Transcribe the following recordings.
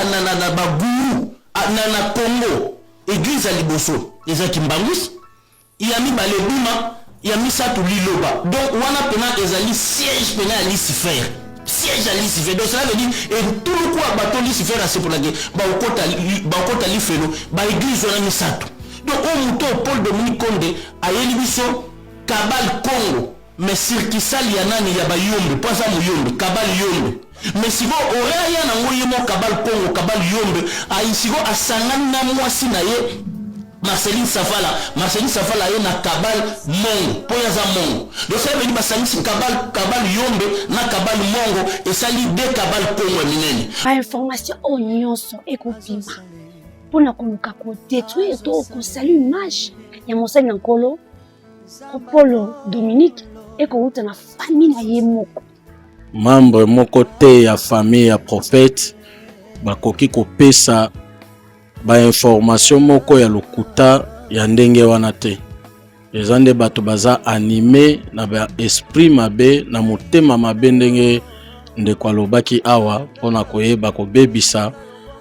na baguru na Congo église à liboso eza kimbangus yami balebuma yami satu liloba donc wana pena ezali siège pena à Lucifer siège à Lucifer donc cela veut dire et tout le quoi bato Lucifer c'est pour la guerre ba okota lifelo ba église wana misatu donc au muto Paul Dominique Condé ayeli biso kabal Congo mais cirkisali ya nani ya bayombe poza muyombe kabal yombe mais si vous aurez ya nango yemo kabal Congo kabal yombe aisigo asangana na mwasi na ye Marceline Safala ye na kabal mongo poya za mongo donc ça veut dire basangi kabal yombe na kabal mongo et sali de kabal Congo minene ba information o nyonso ekopima pona koluka ko détruire to ko salut image ya mosali nkolo Paul Dominique ekouta na famille na ye moko membre moko te ya famille ya prophète bakoki kopesa ba information moko ya lokuta ya ndenge wana te eza nde bato baza animé na ba esprit mabe na motema mabe ndenge ndeko alobaki awa mpona koyeba kobebisa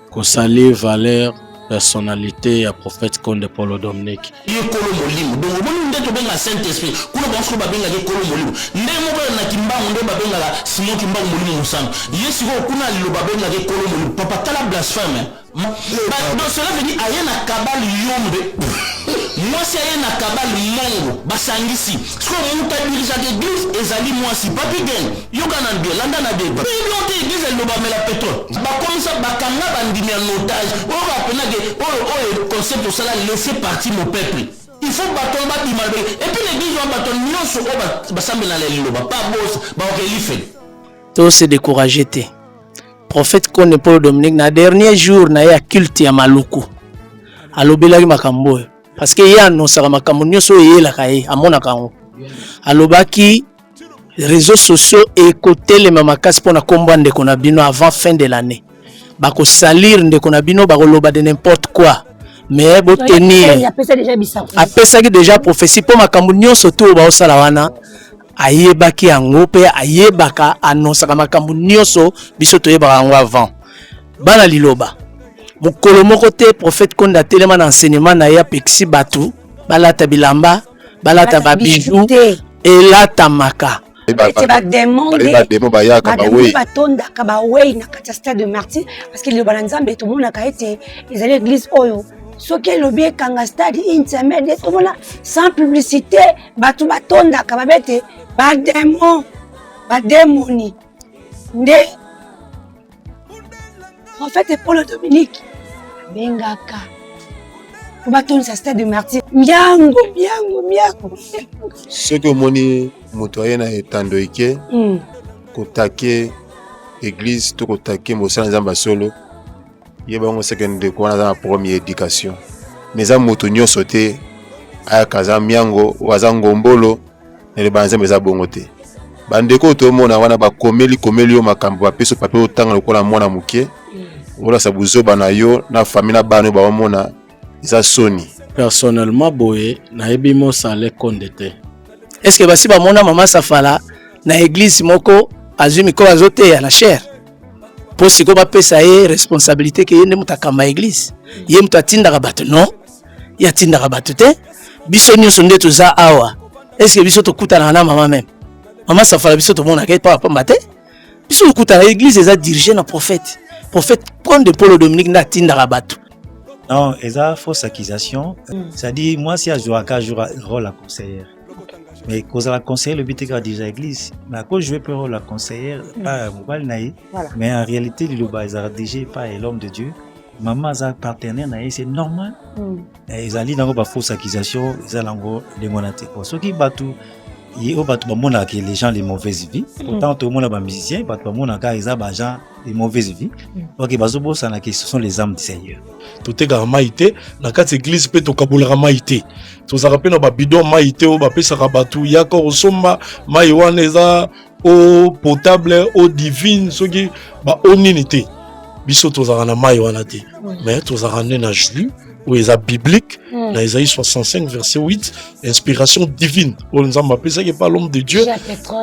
kosalir valeur personnalité ya prophète Condé Paul Dominique yekolo molimo donc oboni ndeto benga Saint Esprit kuna banso babenga yekolo molimo nde moko na kimbangu nde babenga la Simon kimbangu molimo musamba yesi ko kuna lilo babenga yekolo molimo papa tala blasphème donc cela veut dire ayena kabal yombe moi si ayena kabal mongo basangisi so muta dirige l'église ezali moi si papi gen yoga na bien landa na bien puis l'église elle ba mela pétrole ba comme ça bakanga bandimi en otage o ba pena que o concept ça là laisser partir mon peuple il faut bâton ba dimalbe et puis l'église on bâton nyonso o ba sambela lelo ba pas boss ba o kelifel to se décourager te prophète Condé Paul Dominique na dernier jour na ya culte ya maluku alobelaki makambo parce que ye annonçaka makambo nyonso eyelaka ye amonaka yango alobaki réseaux sociaux ekotelema makasi mpona kombo ndeko na bino avant fin de l'année bakosalir ndeko na bino bakoloba de n'importe quoi mais botenir apesaki déjà prophétie mpo makambo nyonso to baosala wana ayebaki yango mpe ayebaka annonçaka makambo nyonso biso toyebaka yango avant bana liloba mokolo moko te prophète Condé atelema na enseignement na ye apekisi bato balata bilamba balata babiju elatamaka batondaka bawei na kati ya stade de martyr parce que liloba na nzambe tomonaka ete ezali église oyo soki elobi ekanga stade intermédiaire tomona sans publicité bato batondaka babete bademoni nde prophète Paul Dominique bengaka po batondisa stade de martyr miango soki omoni moto aye na etando eke kotake église to kotake mosala nzambe solo ye bango seke ndeko wana aza na première éducation mais eza moto nyonso te ayaka aza miango o aza ngombolo na liba nzambe eza bongo te bandeko tomona wana bakomeli yo makambo bapeso pape otanga lokola mwana moke olasa buzoba na yo na famille na bana baomona eza soni personnellement boye nayebi mosala Condé te est-ce que basi bamona mama Safala na église moko azwi mikolo azoteya na chair po siko bapesa ye responsabilité ke ye nde moto akamba église ye moto atindaka bato non ye atindaka bato te biso nyonso nde toza awa est-ce que biso tokutanaka na mama même mama Safala biso tomonaka ye pa bapamba te biso tokutana église eza dirigé na prophète Condé Paul Dominique nde atindaka bato. Non, eza fausse accusation. C'est-à-dire moi si je joue un rôle à conseillère. Mais cause la conseillère le but est déjà église. Mais à cause jouer pour rôle à conseillère pas mobile naï. Mais en réalité le bas est dirigé par l'homme de Dieu. Maman a partenaire naï c'est normal. Ils allaient dans la fausse accusation, ils allaient dans les monatés. Pour ceux qui battent et au bateau monde que les gens les mauvaises vies pourtant tout le monde est musicien bateau monde car ils ont gens les mauvaises vies donc bazobo ça que ce sont les âmes du Seigneur tout est ga maïté na kati église pe to kabola maïté to za rapena ba bidon maïté o ba pesa ka batu ya ko somba mai wana eza eau potable eau divine soki ba onité biso to za na mai wana te mais to za na jus où est biblique, dans Isaïe 65, verset 8, inspiration divine. On nous a appelé ça qui n'est pas l'homme de Dieu.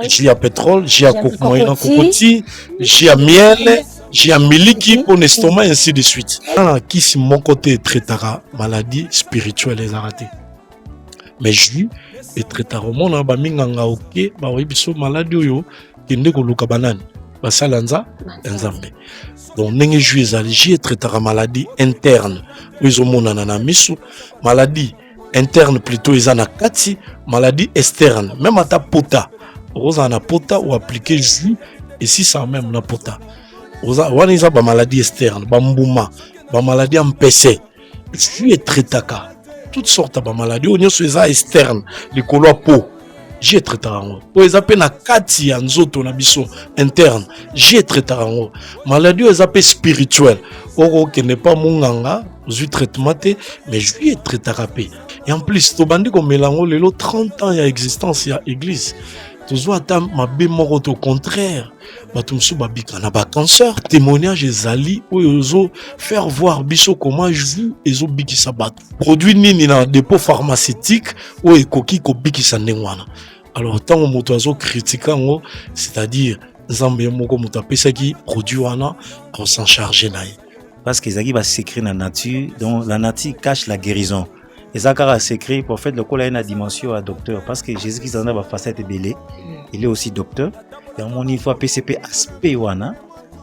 J'ai à pétrole, j'ai à cocotti, j'ai à miel, j'ai un miliki pour l'estomac, ainsi de suite. Qui si mon côté traitera maladie spirituelle les arrêté. Mais je et traitera mon ba minganga ok, ba oui biso maladie yo kende ko luka banane. Ba salanza nzambe. Donc nenge juizali j'ai traitera maladie interne. Ils ont mon anana misu maladie interne plutôt ils en a kati maladie externe même à ta pota. Rosa na pota ou appliquer jus et si ça même na pota. Wana iza ba maladie externe, ba mbuma, ba maladie empêchée. Jus est traitaka. Toutes sortes de maladies. On y a externe, les couleurs peau. J'ai traité en haut. On a na kati en zoto na biso interne. J'ai traité en haut. Maladie on a spirituelle. Oro qui n'est pas mon ganga, je traitement mais je lui ai traité rapé. Et en plus, to bandi ko melango lelo 30 ans ya existence ya église. Toujours attendre ma bémoro au contraire. Batumsu babika na ba cancer. Témoignage ezali oyo faire voir biso comment je ezo bikisa bat. Produit nini na dépôt pharmaceutique o ekoki ko bikisa ndengwana. Alors tant moto azo critiquer ngo, c'est-à-dire nzambe moko moto apesa ki produit wana on s'en charger naï. Parce que ezaki ba secret na nature, donc la nature cache la guérison. Ezakara secret pour faire le col à une dimension à docteur parce que Jésus-Christ en a ba facette belé. Il est aussi docteur. Et mon niveau PCP aspect wana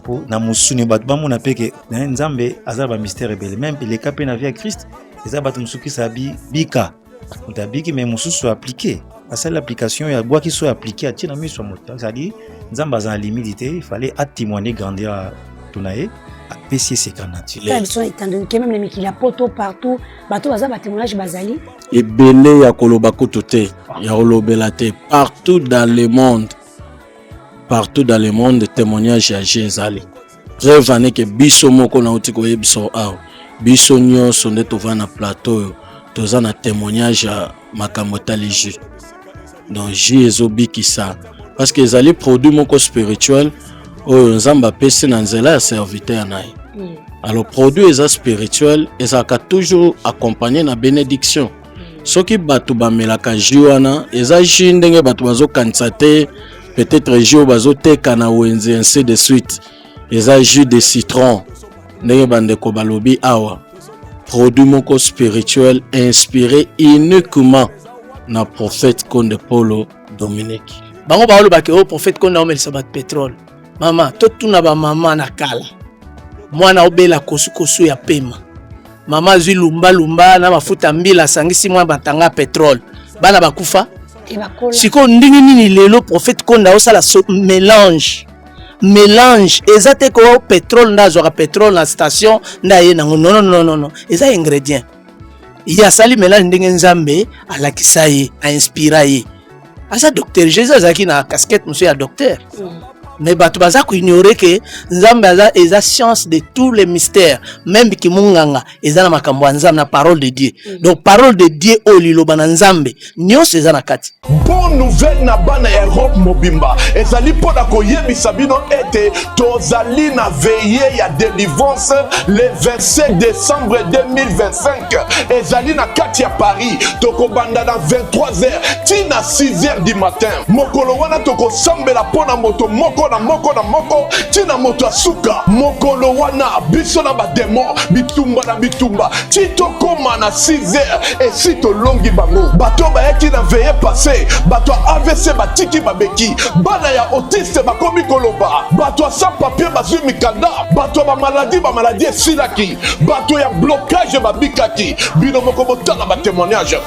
pour na musuni bat ba mon appel que nzambe azaba mystère belé même il est capé na vie à Christ. Ezaba tumsuki sabi bika. Mutabiki mais musu soit appliqué. À cette application il y a bois qui soit appliqué à tina mi soit moteur. C'est-à-dire nzamba a limite, il fallait à témoigner grandir à tunae. APC c'est quand naturel. Étant donné que même les mecs qui la poto partout, bateau baza ba témoignage bazali. Et belé ya koloba kotote, ya olobelate partout dans le monde. Partout dans le monde témoignage ya Jézali. Preuve ane que biso moko na utiko yebiso aw. Biso nyonso nde tova na plateau, toza na témoignage ya makambo taliju. Donc Jésus bikisa parce que ezali produit moko spirituel. Oh, nzamba pesi na nzela ya serviteur naï. Alors produit eza spirituel ezaka toujours accompagné na bénédiction. Soki batu ba melaka jiwana eza jindenge batu bazo kanisa te peut-être jio bazo teka na wenze ainsi de suite. Eza jus de citron ndenge bandeko balobi awa. Produit moko spirituel inspiré uniquement na prophète Konde Polo Dominique. Bango baolo ba ke o prophète Konde omel sabat pétrole. Mama, tout na ba mama na kala. Mwana obela kosu ya pema. Mama zui lumba na mafuta mbila sangisi mwa batanga pétrole. Bana bakufa. Siko ndingi nini lelo prophète Konda osala mélange. Mélange ezate ko pétrole ndazo pétrole na station ndaye na non. Eza ingrédient. Il y a sali mélange ndingi nzambe alakisa ye, a inspira ye. Asa docteur Jésus azaki na casquette monsieur ya docteur. Mais batu baza ko ignorer que nzambe eza science de tous les mystères même ki munganga eza na makambo nzambe na parole de Dieu. Donc parole de Dieu o liloba na nzambe nyonso eza na kati. Bonne nouvelle na bana Europe mobimba ezali pona ko yebisa bino ete tozali na veillée ya délivrance le 27 décembre 2025 ezali na kati ya Paris tokobanda na 23h tina 6h du matin mokolo wana tokosambela pona moto moko na moko tina moto asuka mokolo wana biso na ba démon bitumba tito koma na 6h et si to longi bango bato ba yaki na veillée passé bato AVC batiki babeki bana ya autiste bakomi koloba bato sans papier bazui mikanda bato ba maladie silaki bato ya blocage babikaki bino moko botala ba témoignage.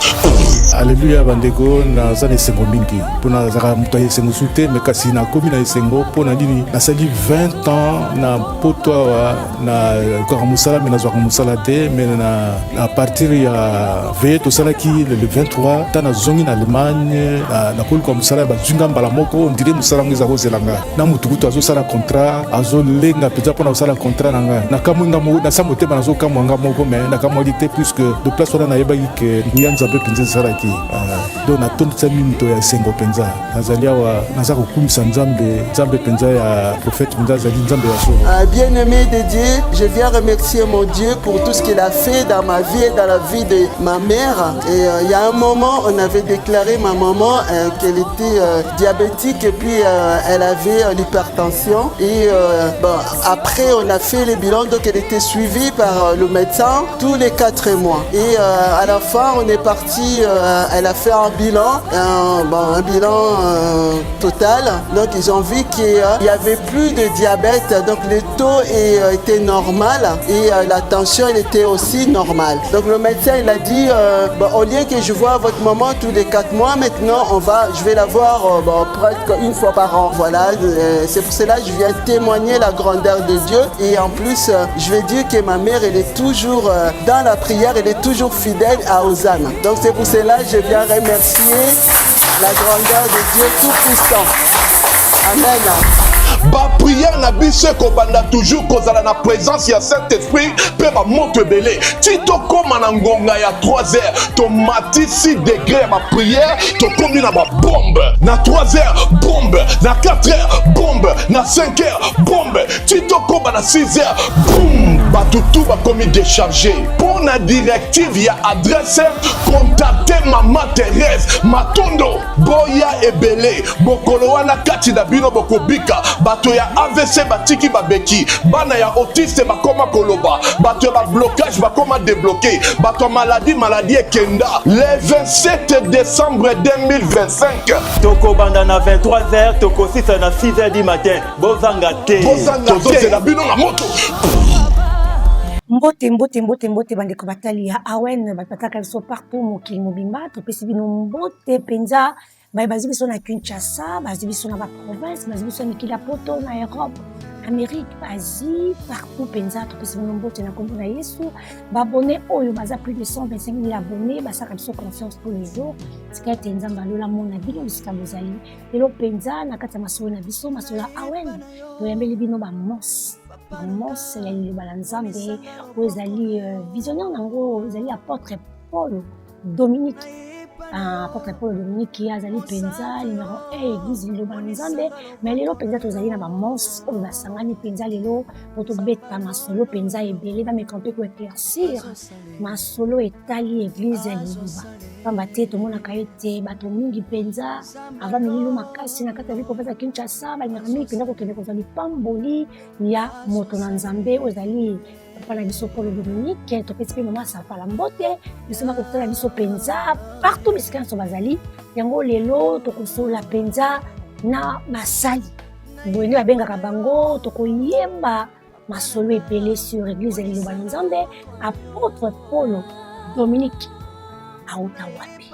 Alléluia bandeko na zane sengo mingi pona zaka mutaye sengo sute mekasi na komi na sengo pona dini nasali 20 ans na potwa na kwa musala mais na zwa musala te mais na partir ya veille to salaki le 23 tana zongi na Allemagne na kol kwa musala ba zunga mbala moko ndire musala ngiza ko zelanga na mutukutu azo sala contrat azo lenga peza pona sala contrat nanga na kamunga mo na samote banazo kamwanga moko mais na kamwali te puisque de place wana na yeba que nguyanza be pinze sala ki donc natondisami moto ya esengo mpenza nazali awa naza kokumisa nzambe mpenza ya prophète mpenza azali nzambe ya solo. Bien-aimé de Dieu, je viens remercier mon Dieu pour tout ce qu'il a fait dans ma vie et dans la vie de ma mère. Et il y a un moment, on avait déclaré ma maman qu'elle était diabétique et puis elle avait l'hypertension. Et après, on a fait les bilans, donc elle était suivie par le médecin tous les 4 mois. Et à la fin, on est parti, elle a fait un bilan, un bilan total. Donc ils ont vu qu'il n'y avait plus de diabète, donc le taux était normal et la tension elle était aussi normale. Donc le médecin il a dit au lieu que je vois votre maman tous les 4 mois, maintenant je vais la voir presque une fois par an. Voilà, c'est pour cela que je viens témoigner la grandeur de Dieu et en plus je vais dire que ma mère elle est toujours dans la prière, elle est toujours fidèle à Hosanna. Donc c'est pour cela que je viens remercier la grandeur de Dieu Tout-Puissant. Amen. Prière na biso ekobanda toujours kozala na présence ya Saint-Esprit pe ba moto ebele tito koma na ngonga ya 3 heures tomati 6 degrés ma prière tokomi na ba bombe na 3 heures bombe na 4 heures bombe na 5 heures bombe tito koma na 6 heures boum batutu bakomi déchargé pour na directive ya adresse contacter maman Thérèse Matondo boya ebele bokolo wana kati na bino bokobika bato ya AVC batiki babeki bana ya autiste bakoma koloba bato ya blocage bakoma débloqué bato maladie ekenda le 27 décembre 2025 toko banda na 23h toko 6 na 6h du matin bozanga te tozozela bino na moto mbote bandeko batali ya Awen bataka biso partout mokili mobimba topesi bino mbote penza bazi biso na Kinshasa, bazi biso na province, bazi biso na mikili ya poto na Europe, Amérique, Asie, partout penza topesi bino mbote na kombo na Yesu. Babone oyo baza plus de 125 000 abonnés, basaka biso confiance tous les jours. Tika ete nzamba lola mona bino bisika bozali. Lelo penza na kati ya masolo na biso, masolo ya Awen. Toyambeli bino ba mos ya liloba la Nzambe oyo ezali visionnaire nango ezali apôtre Paul Dominique. Apôtre Paul Dominique qui azali penza numéro 1 église liloba la Nzambe mais lelo penza tozali na ba mos oyo basangani penza lelo otobeta masolo penza ebele ba mekampe ko éclaircir masolo etali église ya liloba pamba te tomonaka ete bato mingi penza ava mililo makasi na kati ya province ya Kinshasa balingaka mingi penza kokende kozwa lipamboli ya moto na Nzambe oyo ezali papa na biso Paul Dominique topesi mpe mama Safala Mbote biso makotala biso penza partout bisika nyonso bazali yango lelo tokosola penza na basali boye nde babengaka bango tokoyemba masolo ebele sur église ya liloba la Nzambe apôtre Paul Dominique auta wapi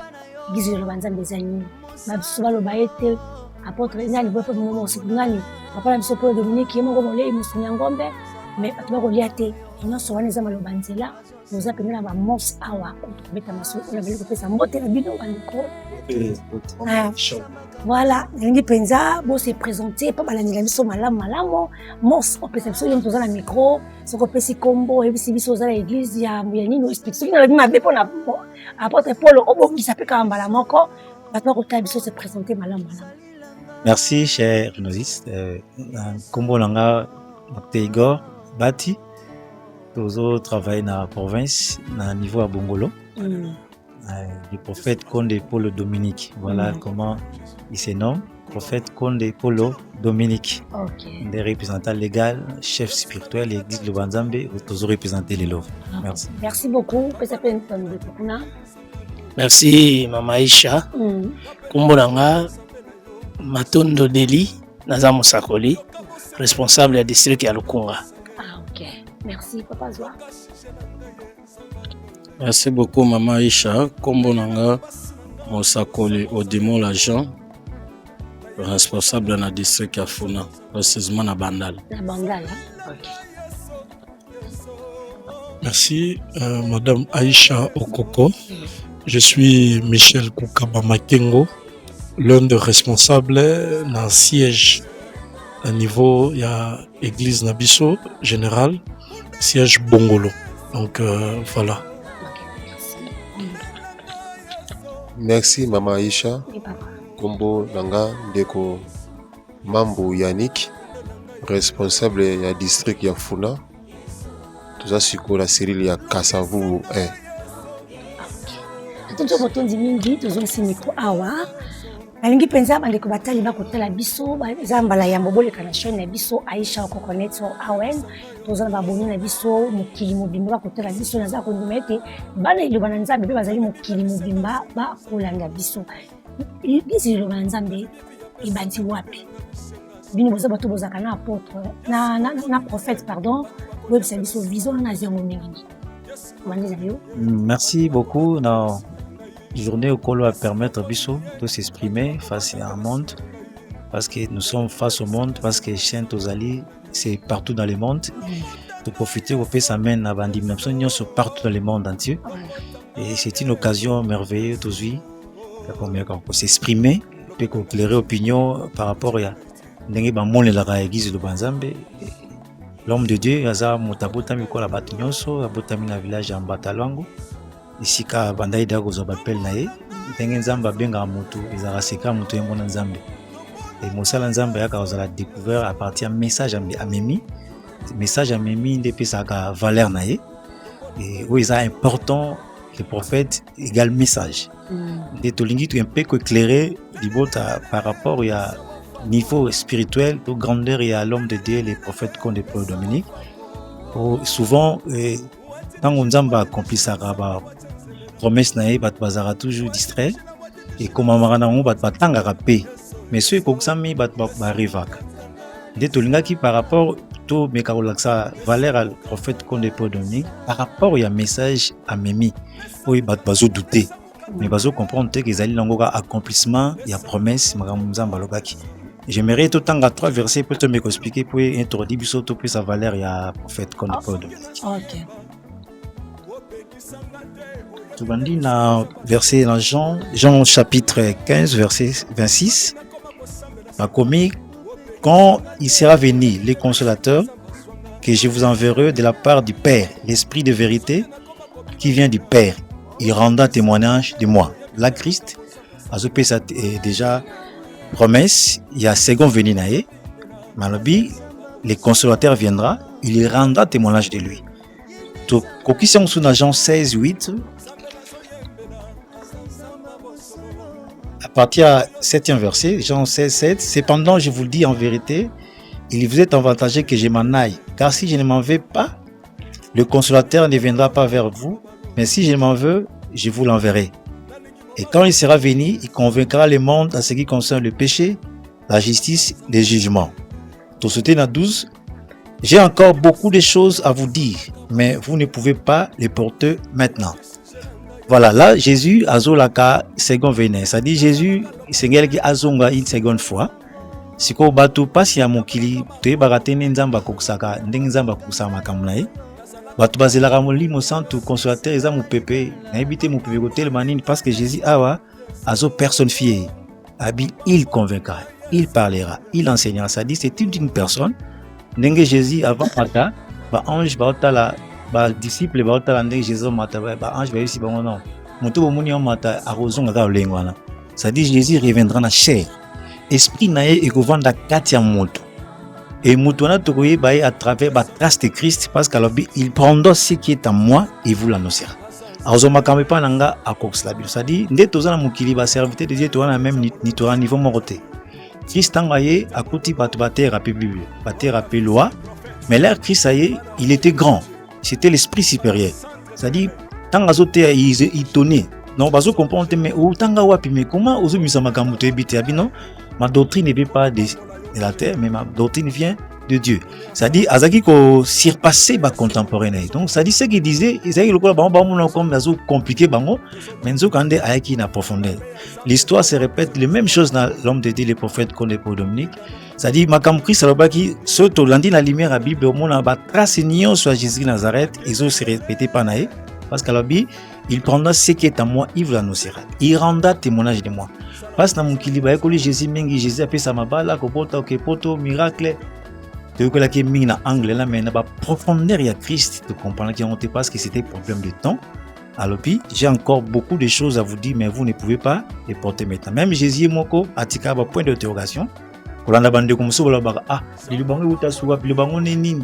église ya liloba la Nzambe eza nini babiso baloba ete apôtre nani boye mpe momosi nani papa na biso Paul Dominique ye moko molei mosuni ya ngombe mais bato bakolia te nyonso wana eza maloba nzela oza pene na bamos awa otobeta masolo oyo abeli kopesa mbote na bino bandeko voilà nalingi mpenza bose présente mpo balandela biso malamu mos opesa biso yo moto oza na micro soki opesi kombo oyebisi biso oza na église ya nini explique soki nalobi mabe mpo na apôtre Paul obongisa mpe kaka mbala moko bato bakotala biso se présente malamu. Merci cher Nosis. Kombo nanga Dr Igor Bati. Toujours travailler dans la province, dans le niveau à Bongolo. Le prophète Konde Paul Dominique. Voilà comment il se nomme. Prophète Konde Paul Dominique. Okay. Des représentants légaux, chef spirituel, l'église de Banzambe, toujours représenté les loves. Merci. Merci beaucoup. Merci Mama Aïcha. Kombolanga Matondo Deli, Naza Moussakoli, responsable du district à Lukunga. Merci, Papa Zoa. Merci beaucoup, Maman Aïcha. Kombonanga, Moussakoli, Odimo l'agent, responsable dans le district à Funa, précisément à Bandal. À Bandal, ok. Merci, Madame Aïcha Okoko. Je suis Michel Koukaba Makengo, l'un des responsables dans siège au niveau de l'église Nabiso général. Siège Bongolo. Donc voilà. Merci Mama Aisha. Oui, papa. Kombo Nanga Ndeko Mambo Yannick, responsable ya district ya Funa. Tuza siko la Cyril ya Kasavu 1. Atoto motondi mingi tozongisi micro awa. Balingi penza bandeko batali bakotala biso baza mbala ya moboleka na chaîne ya biso Aisha Okokoneto Awen. Tozana baboni na biso mokili mobimba bakotala biso naza kondima ete bana iloba na Nzambe bazali mokili mobimba bakolanda biso. Biso iloba na Nzambe ebandi wapi? Bino boza bato bozaka na apôtre na prophète pardon. Websa biso vision na zéro mingi. Merci beaucoup. La journée au colo va permettre biso de s'exprimer face à un monde, parce que nous sommes face au monde, parce que Chaîne Tozali c'est partout dans le monde. De profiter au fait ça mène à Bandi partout dans le monde entier. Et c'est une occasion merveilleuse aujourd'hui pour s'exprimer, puis éclairer opinion par rapport à l'église de Banzambe. L'homme de Dieu, Aza Motabotami Kola Batinyonso, Abotami na village en Batalango. Ici, ka Bandai Dago Zobapel Nae, Tengen Zamba Benga Moto, Izara Seka Moto Yemona Nzambe. Et Moussala Nzambe Yaka Ozala découvert à partir d'un message à Memi. Message à Memi, depuis sa valeur Nae. Et où il est important, le prophète égale message. Des Tolingi, tu es un peu éclairé, par rapport à niveau spirituel, de grandeur et à l'homme de Dieu, les prophètes comme des Paul Dominique. Souvent, quand on a accompli sa promesse, on a toujours distrait. Et comme on a dit, mais ceux qui ont dit, on a arrivé. Par rapport à valeur à prophète comme des Paul Dominique, par rapport au message à Memi, il y a douter. Mais il faut comprendre que les accomplissement, il y a promesse, j'aimerais tout le temps à 3 versets pour te m'expliquer pour introduire bisoto plus sa valeur et à prophète qu'on a pas de. OK. Tu vas dire dans verset dans Jean chapitre 15 verset 26. A commis quand il sera venu les consolateurs que je vous enverrai de la part du Père, l'esprit de vérité qui vient du Père, il rendra témoignage de moi. La Christ a déjà promesse, il y a second venu naé, Malobi, le consolateur viendra, il rendra témoignage de lui. Donc, quand ils sont sous Jean 16, 8, à partir du 7e verset, Jean 16, 7, cependant, je vous le dis en vérité, il vous est avantageux que je m'en aille, car si je ne m'en vais pas, le consolateur ne viendra pas vers vous, mais si je m'en veux, je vous l'enverrai. Et quand il sera venu, il convaincra le monde en ce qui concerne le péché, la justice, les jugements. Tout ce dans 12. J'ai encore beaucoup de choses à vous dire, mais vous ne pouvez pas les porter maintenant. Voilà, là, Jésus a zolaka second venu. Ça dit Jésus, c'est quelqu'un qui a zonga une seconde fois. Si ko batu pasi ya mokili, te baratene nzamba kokusaka, ndenge nzamba kusama kamulae. Batu bazelaka molimo santu consolateur eza mopepe na ebité mopepe kotel manine parce que Jésus awa azo personnifié. Abi il convaincra, il parlera, il enseignera. Ça dit c'est une personne. Ndenge Jésus avant mata ba ange ba otala ba disciple ba otala ndenge Jésus mata ba ange ba yesi bango non. Moto bomoni on mata arozonga ka lengwana. Ça dit Jésus reviendra na chair. Esprit nae ekovanda kati ya moto. Et Moutouana Tokoye baye à travers la trace de Christ parce qu'il prendra ce qui est en moi et vous l'annoncera. Alors, je ne sais pas à quoi cela veut dire. Ça dit, dès que tu as un serviteur de Dieu, tu as un même niveau moroté. Christ a côté battre à Bible, battre à loi, mais l'air Christ il était grand. C'était l'esprit supérieur. Ça dit, tant que il étonné. Non, parce que comprendre mais comment aux hommes sont ma doctrine n'est pas de la terre, mais ma doctrine vient de Dieu. Ça dit, Azaki ko surpasser ba contemporain. Donc ça dit ce qu'il disait, Isaïe le comme compliqué bango, mais nous kande ayaki na profondeur. L'histoire se répète les mêmes choses dans l'homme de Dieu, les prophètes comme les Paul Dominique. Ça dit makam Christ alobaki soto landi la lumière à Bible au monde ba trace nion sur Jésus Nazareth, ils ont se répété pas naé parce qu'alobi il prendra ce qui est à moi, il vous l'annoncera. Il rendra témoignage de moi. Parce que mon kiliba ekoli Jésus mingi Jésus a fait sa mabala ko poto ke poto miracle. De que la qui mis na angle là mais na ba profondeur ya Christ de comprendre qui ont été parce que c'était problème de temps. Alors puis, j'ai encore beaucoup de choses à vous dire, mais vous ne pouvez pas les porter maintenant. Même Jésus moko atika ba point d'interrogation. Kolanda bande comme ça ba ah, le bango utasuwa le bango nini.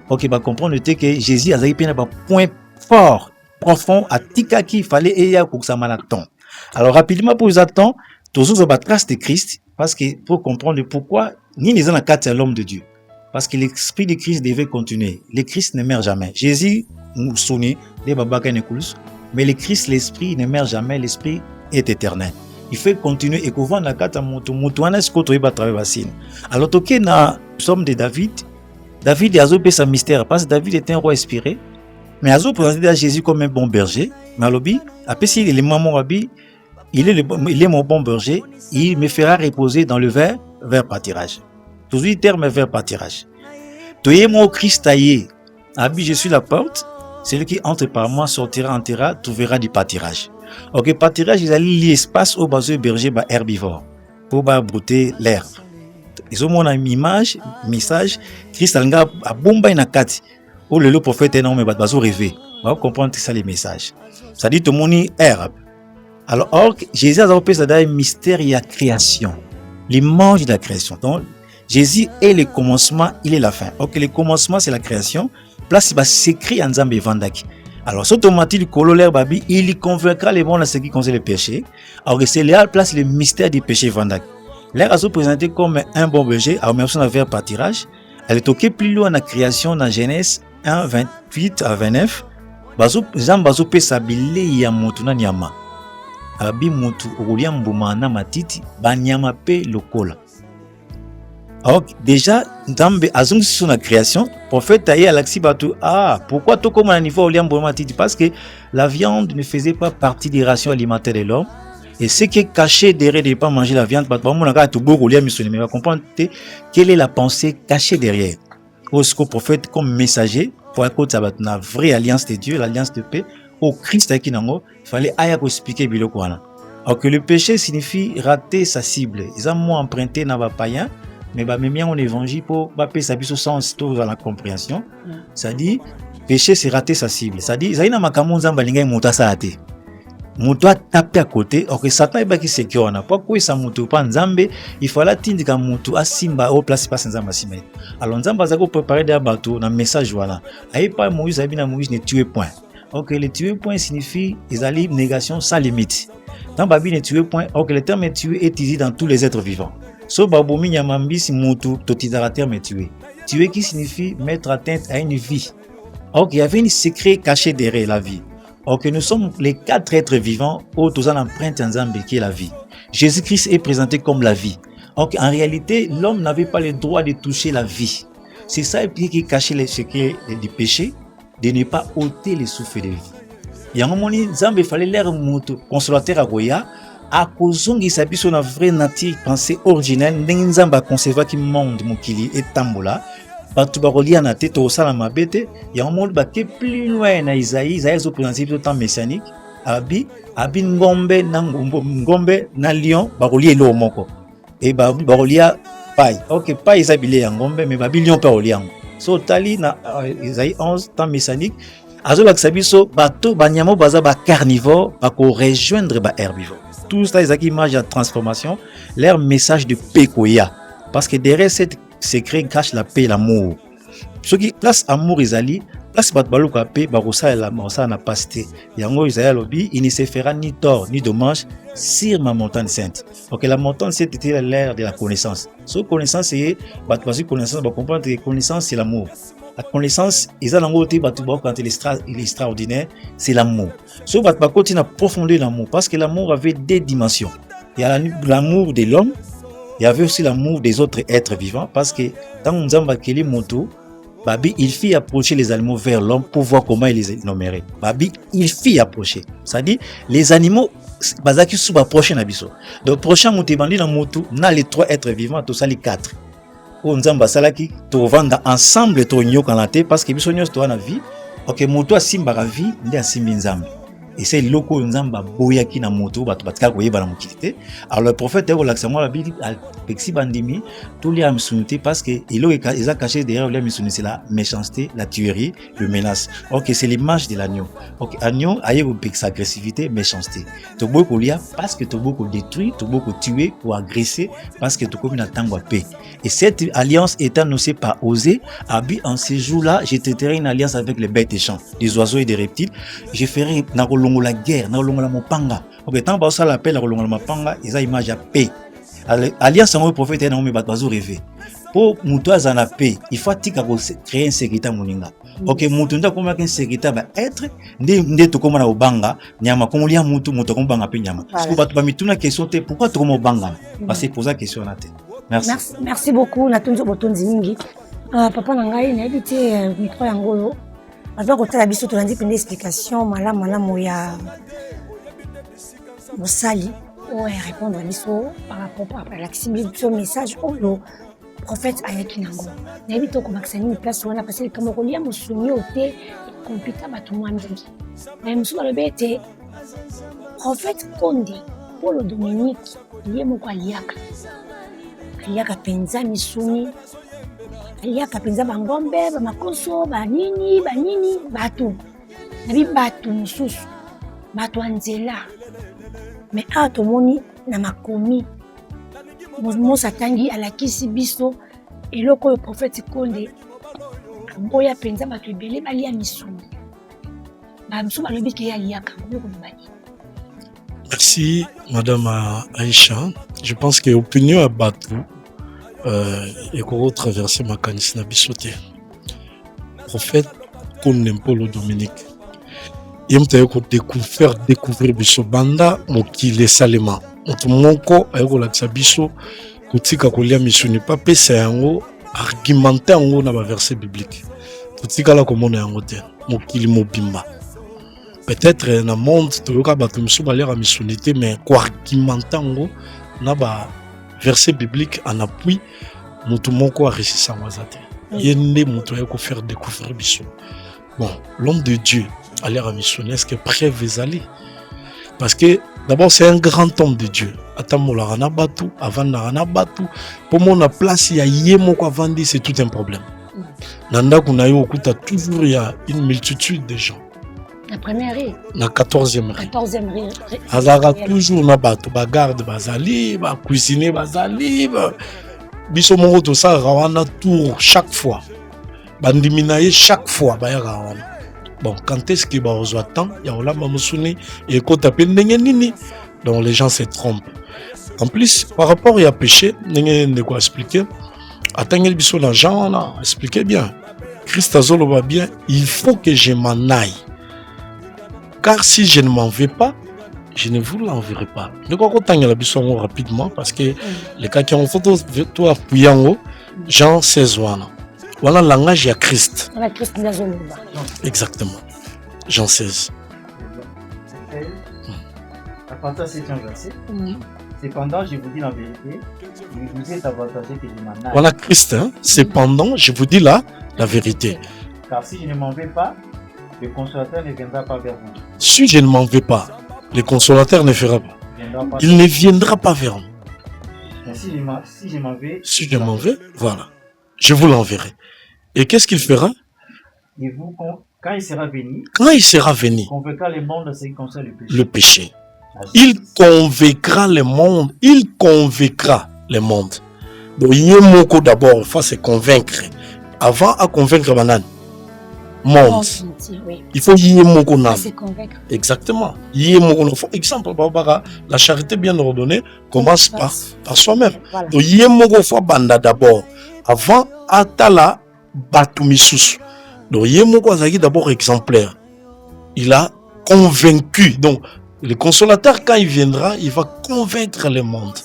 OK, ba comprendre que Jésus a pena ba point fort, profond atika qui fallait eya koksamanaton. Alors rapidement pour vous attendre, toujours ba trace de Christ parce que pour comprendre pourquoi ni les en quatre l'homme de Dieu. Parce que l'esprit de Christ devait continuer. Le Christ ne meurt jamais. Jésus nous souvenez des babaka nekulus, mais le Christ, l'esprit ne meurt jamais, l'esprit est éternel. Il faut continuer et qu'on voit la carte à Moutouana ce qu'on va travailler bassine. Alors toké na somme de David. David a zopé sa mystère parce que David était un roi inspiré, mais a présenté à Jésus comme un bon berger. Mais alobi, après si il est maman rabi, il est mon bon berger, il me fera reposer dans le vert pâturage. Toujours terme vers pâturage. Toyez mon Christ taillé. Abi, je suis la porte. Celui qui entre par moi sortira, entrera, trouvera du pâturage. Ok, pâturage, ils allaient l'espace au bas berger, bah, herbivore. Pour bah, brouter l'herbe. Ils ont mon image, message. Christ alanga a bomba ina kati. Oh, le prophète est non, mais bah, bazo rêver. On va comprendre ça les messages. Ça dit tout le monde herbe. Alors, or, Jésus a appelé ça d'un mystère et la création. L'image de la création. Donc, Jésus est le commencement, il est la fin. Ok, le commencement c'est la création. Place il s'écrit en Nzambe Vandaki. Alors, ce automatique du cololaire babi, il convaincra les bons à ce qui concerne le péché. Alors, c'est là place le mystère du péché Vandaki. L'air a se présenté comme un bon berger, à remercier un vers pâturage. Elle est toquée plus loin dans la création dans Genèse 1, 28 à 29. Bazo, Jean Bazo peut s'habiller yamotu na nyama. Abi mutu uliam bumana matiti, banyama pe lokola. Alors, déjà, dans sur la création, prophète Taïe Alaxi Batou, pourquoi tout comme un niveau Oliam Bomatiti? Parce que la viande ne faisait pas partie des rations alimentaires de l'homme. Et ce qui est caché derrière de ne pas manger la viande, on va comprendre quelle est la pensée cachée derrière. Au prophète comme messager, pour accorder la vraie alliance de Dieu, l'alliance de paix, au Christ il fallait expliquer Bilokwana. Alors que le péché signifie rater sa cible. Ils ont moins emprunté dans les païens. Mais bah même en évangile pour baper sa biso sens tout dans la compréhension. Ça dit péché c'est rater sa cible. Ça dit ça ina makamu nzamba linga muta sa ate. Muto a tapé à côté, or que Satan est baki sécure na pas quoi ça muto pas nzambe, il faut la tindika muto a simba au place pas nzamba simba. Alors nzamba zako préparer des bateaux na message voilà. Aïe pas Moïse abina Moïse ne tuer point. OK, le tuer point signifie ils allaient négation sans limite. Dans babi ne tuer point, OK le terme tuer est utilisé dans tous les êtres vivants. So babomi nyamambisi mutu totidarateur me tuer. Tuer qui signifie mettre atteinte à une vie. Ok, il y avait un secret caché derrière la vie. Ok, nous sommes les 4 êtres vivants où tous en empreinte ensemble qui est la vie. Jésus-Christ est présenté comme la vie. Ok, en réalité, l'homme n'avait pas le droit de toucher la vie. C'est ça qui cachait les secrets du péché, de ne pas ôter les souffles de vie. Il y a un moment où il fallait l'air mutu consolateur à Goya. A kozongi sabiso na vraie nature pensée originelle ndenge nzamba concevoir ki monde mokili et tambola batu barolia na tete au sala mabete ya monde ba ke plus loin na Isaïe zo principe temps messianique abi ngombe na lion barolia lo moko et barolia pai OK pai isabile ya ngombe mais ba lion pa oliango so tali na Isaïe 11 temps messianique azo ba sabiso bato banyamo baza ba carnivore ba ko rejoindre ba herbivore. Tout ça, c'est une image de transformation, leur message de paix koya. Parce que derrière cette secret cache la paix et l'amour. Ce qui place amour Isali, place batbalou ka paix, barosa et la morsa n'a pas cité. Yango Isaïe lobby, il ne se fera ni tort ni dommage sur ma montagne sainte. Ok, la montagne sainte était l'ère de la connaissance. Cette connaissance c'est, batbasi connaissance, comprendre que connaissance c'est l'amour. La connaissance, ils ont un quand il est extraordinaire, c'est l'amour. Ce qui continue à profondeur l'amour, parce que l'amour avait des dimensions. Il y a l'amour de l'homme, il y avait aussi l'amour des autres êtres vivants, parce que dans Nzamba Keli Moto, Babi, il fit approcher les animaux vers l'homme pour voir comment il les nommerait. Babi, il fit approcher. C'est-à-dire, les animaux, Bazaki sous approcher Nabiso. Donc, prochain Moutébandi dans Moto, on a les 3 êtres vivants, tout ça les 4. Nzamba salaki to vanda ensemble to nyoka na te parce que biso nyos to na vie. OK, moto asimba la vie ndi asimbi nzambe. Et c'est loko nzamba boya ki na moto bato batika koyeba na mokilité. Alors le prophète est relaxé moi la Bible pexi bandimi tout les amsunité parce que il a caché derrière les misuni c'est la méchanceté, la tuerie, le menace. OK, c'est l'image de l'agneau. OK, agneau aye ko pex agressivité, méchanceté. To boko lia parce que to boko détruire, to boko tuer ou agresser parce que to comme na tango paix. Et cette alliance est annoncée par Osée, Abi en ces jours-là, je traiterai une alliance avec les bêtes des champs, des oiseaux et des reptiles. Je ferai na la guerre, na la mopanga. OK, tant ba ça l'appelle na la mopanga, ils a image à paix. Alliance en prophète na me bazo rêver. Pour mutoza na paix, il faut créer une sécurité moninga. OK, mutu nda koma ken sécurité ba être ndé to koma na obanga, nyama komo lia mutu ko banga pe nyama. Parce que bato ba mituna question te pourquoi to koma obanga? Parce que poser question na te. Merci beaucoup natunzo botonzi mingi. Papa nangai na ebité micro yango. Avant que la biso tolandi pende explication malamu ya mosali ou répondre à biso par rapport à l'accessibilité message au prophète ayaki nango. Na ebité ko maxani place wana parce que comme kolia musuni ote kompita batu mwandingi. Na musu balobete prophète Kondi pour le Dominique yemo kwa liaka. Aliaka penza misuni aliaka penza bangombe bamakoso banini batu nabi batu mususu batu anzela mais atomoni na makomi mosa tangi alakisi biso eloko le prophète Konde boya penza batu ebele balia misuni bamsu balobi ke aliaka ngoko mbani. Merci Madame Aïcha. Je pense que l'opinion à Batou et qu'on traverser ma canisse na bisoté. Prophète comme Paul Dominique. Il m'a découvrir biso banda mokile salema. Monko ayoko la biso kutika kolia misuni pas pesa yango argumenter yango na ba verset biblique. Kutika la komona yango te. Mokili mobimba. Peut-être dans le monde, tu as des missionnités, mais quoi argumenter na ba verset biblique en appui, nous tout a réussi ça wazate. Il y a des gens qui faire découvrir biso. Bon, l'homme de Dieu a l'air à missionner, est-ce que prêt vous aller? Parce que d'abord c'est un grand homme de Dieu. Attends, la rana batu, avant la rana batu, pour mon place il y a yemo quoi vendre, c'est tout un problème. Nanda kunayo okuta toujours il y a une multitude de gens. La première rue. La 14e rue. 14e rue. Azara toujours na bato ba garde bazali, ba cuisiner bazali, biso mongo to ça rawana tour chaque fois. Bandiminaye chaque fois ba rawana. Bon, quand est-ce que ba ozo temps, ya ola ba musuni et ko taper ndenge nini. Donc les gens se trompent. En plus, par rapport à péché, ndenge ne quoi expliquer. Attendez biso l'argent là, expliquez bien. Christ azolo va bien, il faut que je m'en aille. Car si je ne m'en vais pas, je ne vous l'enverrai pas. Donc, on va la biso rapidement parce que les cas qui ont photo, toi, appuyer en haut, Jean 16 ans. Voilà le langage à Christ. Exactement. Jean 16. À partir de ce verset, cependant, je vous dis la vérité, vous êtes avantagé que je m'en aille. Voilà Christ, hein? Cependant, je vous dis la vérité. Car si je ne m'en vais pas, le consolateur ne viendra pas vers vous. Si je ne m'en vais pas, le consolateur ne fera pas. Il ne viendra pas vers nous. Mais si je m'en vais, si je m'en vais, voilà. Je vous l'enverrai. Et qu'est-ce qu'il fera? Et vous, quand il sera venu, il convaincra le monde de ce qui concerne le péché. Le péché. Il convaincra le monde. Il convaincra le monde. Donc, il y a moko d'abord, il faut se convaincre. Avant à convaincre banane. Monde. Il faut y moko na. Exactement. Y moko na. Exemple, la charité bien ordonnée commence par soi-même. Voilà. Donc y moko faut banda d'abord. Avant atala batu misusu. Donc y moko azaki d'abord exemplaire. Il a convaincu. Donc le consolateur quand il viendra, il va convaincre le monde.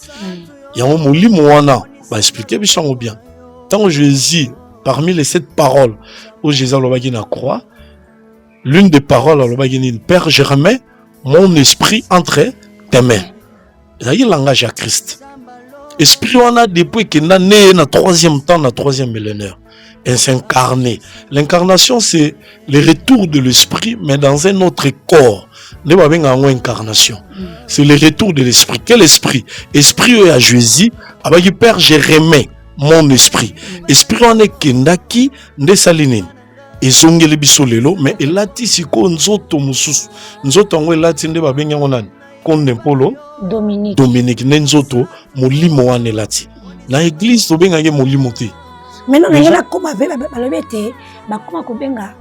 Il y a un mot wana va expliquer bien. Tant Jésus parmi les 7 paroles où Jésus a la croix, l'une des paroles a dit Père, je remets mon esprit entre tes mains. C'est le langage à Christ. Esprit on a depuis qu'il est né dans le 3e temps, dans le 3e millénaire. et s'incarner. L'incarnation, c'est le retour de l'esprit, mais dans un autre corps. Ne pas bien en incarnation. C'est le retour de l'esprit. Quel esprit? Esprit à Jésus, avec Père, je remets mon esprit. Esprit en est kendaki, ne salinine. Et zongeli biso lelo, mais il a tisi ko nzoto mususu. Nzoto ngwe lati nde ba benga ngonan. Konde polo Dominique nzoto molimo wane lati. Na église to benga nge molimo te. Maintenant ngela koma be balobete ba koma ko benga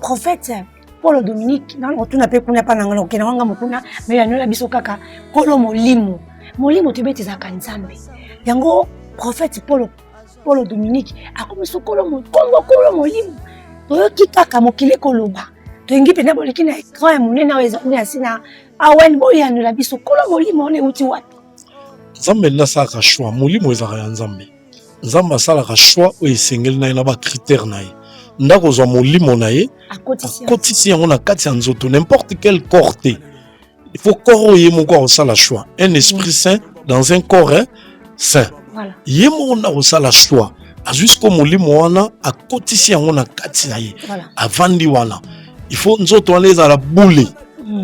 prophète Paul Dominique dans otuna pe kuna pa nangana okena wanga mukuna mais yanola biso kaka kolo molimo. Molimo te bete za kanzambe. Yango prophète Paul Dominique akomiso kolo molimo. Toyoki kaka mokili koloba toyengi pena boleki na écran ya monene na ezali asina awen boyano la biso kolo molimo on euti wapi Nzambe na saka choix molimo ezaka ya Nzambe. Nzambe asalaka choix oyo esengeli na ye na ba critère na ye. Ndako zwa molimo na ye akotisi yango na kati ya nzoto n'importe quel corps te. Il faut corps oyo moko osala choix. Un esprit saint dans un corps saint. Voilà. Yemo na osala choix. Jusqu'au molimo wana akotisi yango na kati na ye avandi wana il faut nzoto wana ezala boule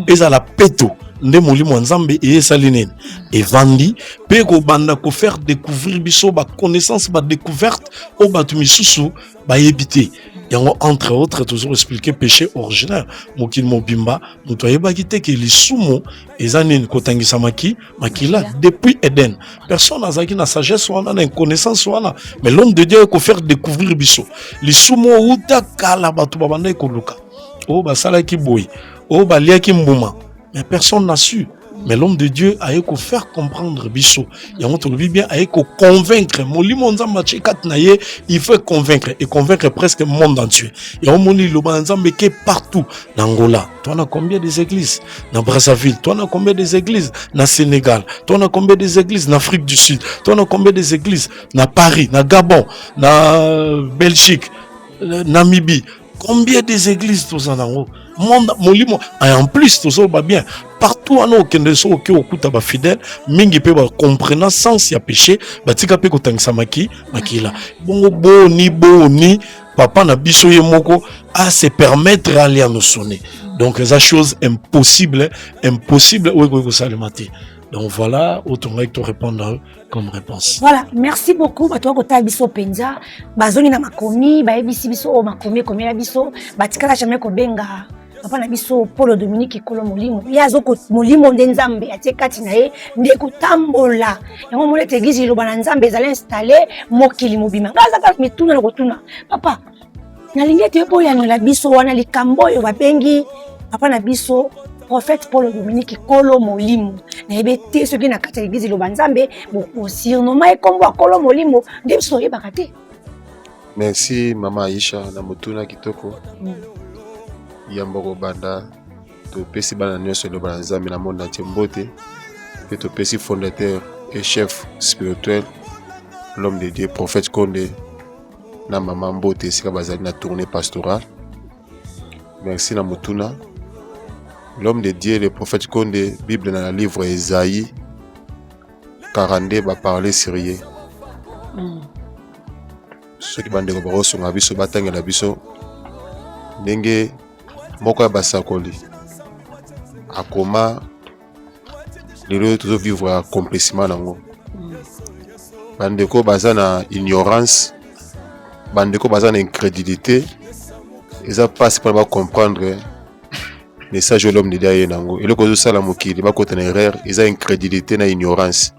ezala peto nde molimo Nzambe esali nene evandi pe ko banda ko faire découvrir biso ba connaissance ba découverte o batu misusu ba yebite yango entre autres toujours expliquer péché originel mokili mobimba muto ayebaki te ke lisumu eza nini kotangisa makila depuis Eden personne azaki na sagesse wana na connaissance wana mais l'homme de Dieu ko faire découvrir biso lisumu uta kala batu babanda ekoluka o basalaki boy o baliaki mbuma mais personne n'a su. Mais l'homme de Dieu a éco faire comprendre biso. Il y a bien a éco convaincre. Molimo Nzamba Tchekatnaye, il faut convaincre et convaincre presque le monde entier. Il y a moni loba Nzamba qui est partout. N'Angola, toi as combien des églises? Dans Brazzaville, toi as combien des églises? Dans Sénégal, toi as combien des églises? Dans Afrique du Sud, toi as combien des églises? Dans Paris, dans Gabon, dans Belgique, Namibie. Combien des églises tous en haut? Molimo et en plus tous va bien partout en haut kende so ke okuta ba fidèle mingi pe ba comprenant sans ya péché batika pe kotangisa makila bongo boni papa na biso ye moko à se permettre aller à nous sonner donc c'est chose impossible oui ko salimati. Donc voilà, autant que tu répondre comme réponse. Voilà, merci beaucoup. Bato kota biso penza, bazoni na makomi, ba ebisi biso o makomi komi na biso, batikala jamais ko benga. Papa na biso Paul Dominique kolo molimo. Ya zoko molimo Nzambe atekati na ye ndeko tambola. Yango molete église lo bana Nzambe ezali installer mokili mobima. Ngaza ka mituna na kotuna. Papa, na lingete po ya na biso wana likambo yo babengi papa na biso prophète Paul Dominique kolo molimo na ebete soki na kati ya église lo banzambe bo surnommé et kombo kolo molimo nde biso yebaka te. Merci mama Aisha na motuna kitoko yamboko banda to pesi bana nyonso lo banzambe na monde entier mbote pe to pesi fondateur et chef spirituel l'homme de Dieu prophète Konde na mama mbote sika bazali na tournée pastorale. Merci na motuna l'homme de Dieu, le prophète Konde, Bible dans le livre Esaïe 42 va parler sérieux. Ceux qui bandent au son abiso batang la biso ndenge moko ya basakoli akoma lelo toujours vivre à complètement nango. Bandeko bazana ignorance, bandeko bazana incrédulité, ils passent pour comprendre message de l'homme de Dieu nango et le cause ça la mokili ba côté erreur ils ont incrédulité na ignorance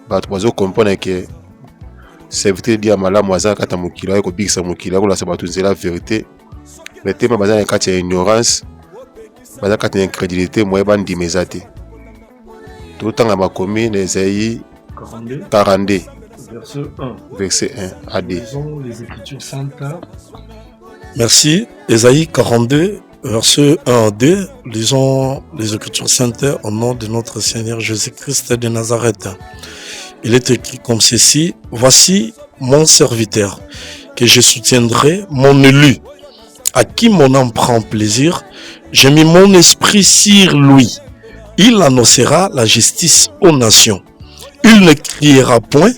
ba to comprendre que serviteur dia malamu aza kata mokili ko bigisa mokili ko la sabatu la vérité mais tema bazana kati ya ignorance bazana kati ya incrédulité moye bandi mezate tout tanga makomi na Esaïe 42 verset 1 à 2. Les écritures saintes. Merci. Esaïe 42 Verset 1 à 2, lisons les Écritures saintes au nom de notre Seigneur Jésus-Christ de Nazareth. Il est écrit comme ceci: voici mon serviteur, que je soutiendrai, mon élu, à qui mon âme prend plaisir. J'ai mis mon esprit sur lui. Il annoncera la justice aux nations. Il ne criera point,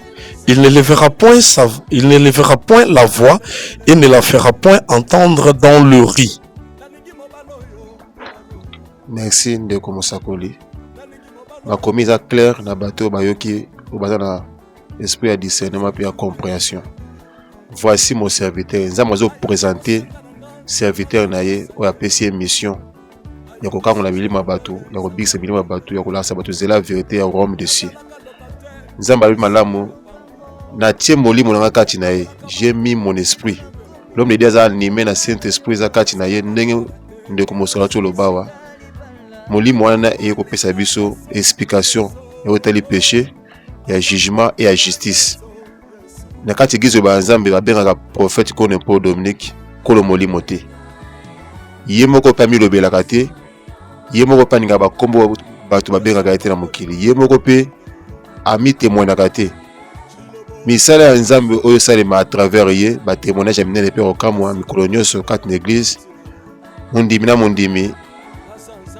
il ne lèvera point la voix et ne la fera point entendre dans le riz. Merci Ndeko Mosakoli. Ma commise à clair na bateau bayoki au bazar na esprit à discernement et à compréhension. Voici mon serviteur. Nous allons présenter serviteur naye ou apprécier mission. Yako quand on a mis ma bateau, yako big c'est ma bateau, yako la sabato c'est la vérité à Rome dessus. Nous allons malamu na tie molimo na kati naye. J'ai mis mon esprit. L'homme de Dieu a animé na Saint-Esprit za kati naye ndenge Ndeko Mosakoli lobawa. Molimo wana eko pesa biso explication ya otali péché, ya jugement et ya justice. Na kati gizo ba nzambe ba benga prophète Kone Paul Dominique kolo molimo te. Ye moko pa mi lobela kate, ye moko pa ninga ba kombo bato ba benga kate na mokili. Ye moko pe ami témoin na kate. Misala ya nzambe oyo salema à travers ye ba témoignage amine le père okamwa mikolo nyonso kati na église. Mundimi na mundimi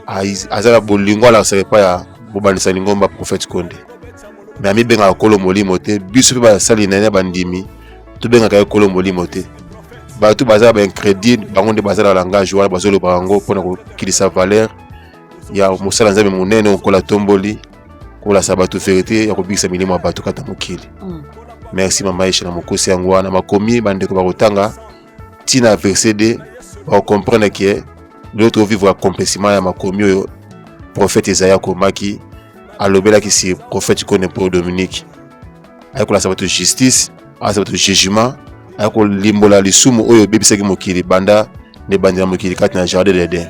azala bolingo ala sepa ya bobanisa lingomba prophète Konde. Mais ami benga kolo molimo te, biso pe ba sali na bandimi, to benga ka kolo molimo te. Ba tu bazala ba crédit, bango de bazala langage wala bazolo bango pona ko kilisa valeur ya mosala nzambe munene okola tomboli, kola sabatu vérité ya ko bikisa milimo ba tu kata mokili. Merci mama Aisha na mokosi yango wana makomi bande ko ba kotanga tina verset D, ba comprendre que l'autre vivre accomplissement ya makomi oyo prophète Isaïa komaki alobela ki si prophète Kone Paul Dominique ayako la sabato justice a sabato jugement ayako limbola lisumu oyo bebisaki mokili banda ne bandira mokili kati na jardin d'Eden.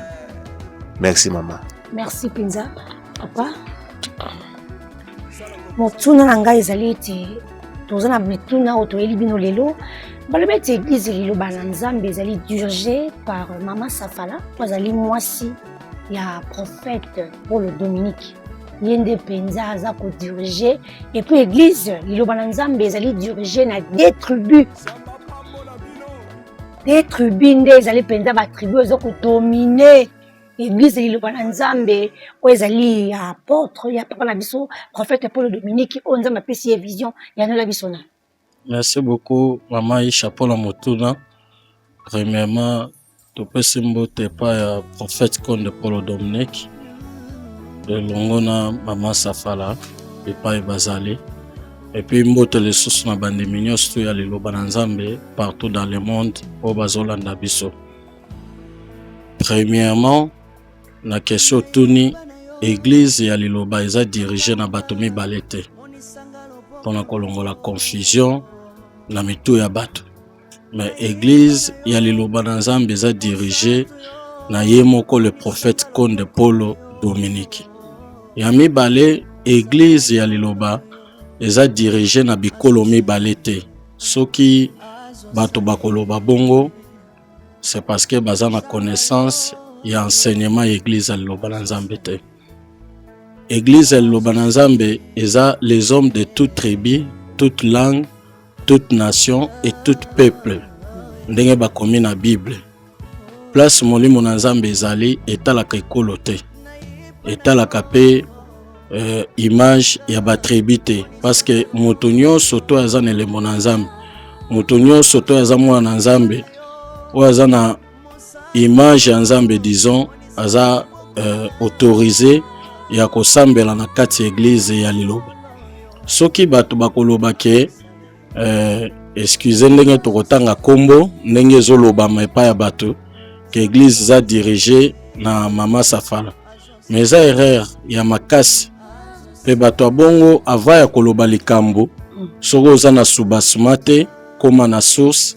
Merci maman. Merci Pinza papa. Motuna na ngai ezali ete tozana mituna otoyeli bino lelo balobeti église lelo bana nzambe ezali dirigé par Mama Safala azali mwasi ya prophète Paul Dominique yende penza aza ko diriger et puis église lelo bana nzambe ezali dirigé na des tribus nde ezali penza ba tribu ezo ko dominer église lelo bana nzambe o ezali ya apôtre ya papa na biso prophète Paul Dominique o nzambe apesi ye vision ya nola biso na. Merci beaucoup, Maman Aisha Paul Motuna. Premièrement, tu peux s'imboter par prophète Kone Paul Dominique, de Longona Maman Safala, et pas Bazali. Et puis, mbote les sources na bande mignon, surtout ya lelo bananzambe partout dans le monde, au Bazolanda Biso. Premièrement, la question Tuni, église ya lelo ba eza dirigé na batomi balete. Pona kolongola confusion na mitu ya bato. Mais église ya liloba na nzambe eza dirigé na ye moko le prophète Kone Paul Dominique. Ya mibale église ya liloba eza dirigé na bikolo mibale te. Soki bato bakoloba bongo c'est parce que baza na connaissance ya enseignement église ya liloba na nzambe te. Église ya liloba na nzambe eza les hommes de toute tribu, toute langue, toute nation et tout peuple. Ndenge bakomi na Bible. Place molimo na nzambe ezali etalaka ekolo te. Etalaka pe image ya batribu te. Parce que moto nyonso to aza na elembo na nzambe. Moto nyonso to aza mwana na nzambe. O aza na image ya nzambe disons aza autorisé ya kosambela na kati église ya liloba. Soki bato bakoloba ke excusez ndenge tokotanga kombo ndenge zoloba mepa ya bato ke église za dirigé na Mama Safala. Mais za erreur ya makasi pe bato abongo ava ya koloba likambo soko oza na soubassement te koma na source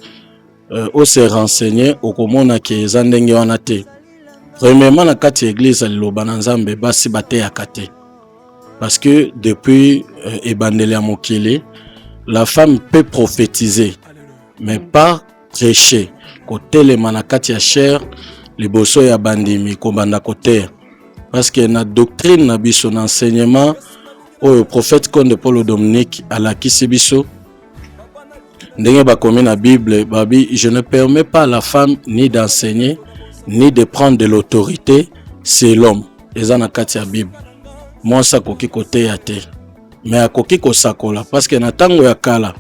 o se renseigner okomona ke eza ndenge wana te. Premièrement, na kati église liloba na nzambe basi bateyaka te. Parce que depuis ebandeli ya mokili, la femme peut prophétiser, mais pas prêcher. Kotelema na kati ya chair, liboso ya bandimi kobanda koteya. Parce que na doctrine na biso na enseignement au prophète Kone Paul Dominique alakisi biso ndenge bakomi na Bible babi je ne permets pas à la femme ni d'enseigner ni de prendre de l'autorité, c'est l'homme. Eza na kati ya Bible. Moi ça koki kote ya te. mais akoki kosakola parce que na tango ya kala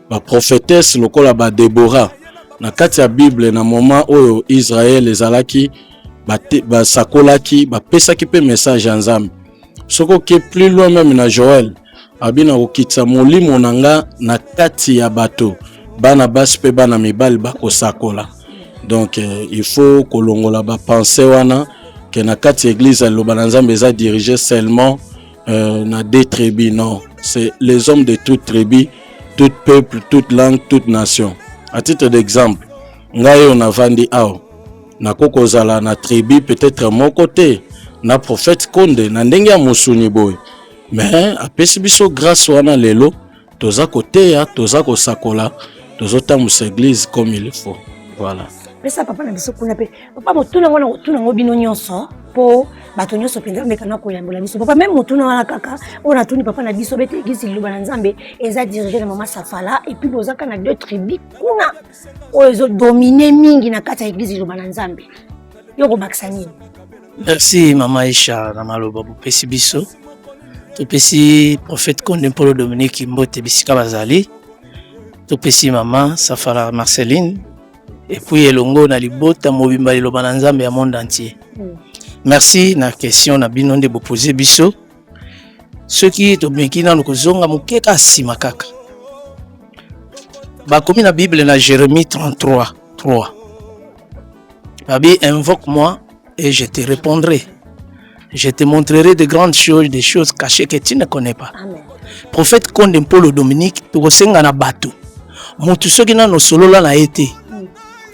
ba prophétesse lokola ba Déborah na kati ya Bible na moment oyo Israël ezalaki ba sakolaki ba pesaki pe message ya Nzambe soko ke plus loin même na Joël abina okitsa molimo nanga na kati ya bato bana basi pe bana mibali bakosakola. Donc il faut kolongola ba penser wana que na kati église loba na Nzambe eza dirigé seulement na des tribus. Non, c'est les hommes de toute tribu, tout peuple, toute langue, toute nation. À titre d'exemple, ngai on a vandi ao na kokozala na tribu peut-être mon côté na prophète Konde na ndenge ya musuni boy, mais apesi biso grâce wana lelo toza côté ya toza ko sakola tozota mus église comme il faut. Voilà. Mais ça papa na biso kuna pe papa motuna wana otuna ngo bino nyonso po bato nyonso penza mekana ko yambola biso papa même motuna wana kaka ona tuni papa na biso bete église liloba na Nzambe eza dirigé na mama Safala et puis bozaka na deux tribus kuna ozo dominer mingi na kati ya église liloba na Nzambe yoko baksani. Merci mama Aisha na maloba bopesi biso topesi prophète Konde Paul Dominique Mbote bisika bazali topesi mama Safala Marceline et puis elongo na libota mobimba liloba na Nzambe ya monde entier. Merci na question na bino nde bo poser biso ceux qui to meki na kozonga mukeka sima kaka ba komi na Bible na Jérémie 33:3 babi invoque-moi et je te répondrai, je te montrerai de grandes choses, des choses cachées que tu ne connais pas. Amen. Prophète Konde Paul Dominique to senga na bato mutu soki na no solo la na été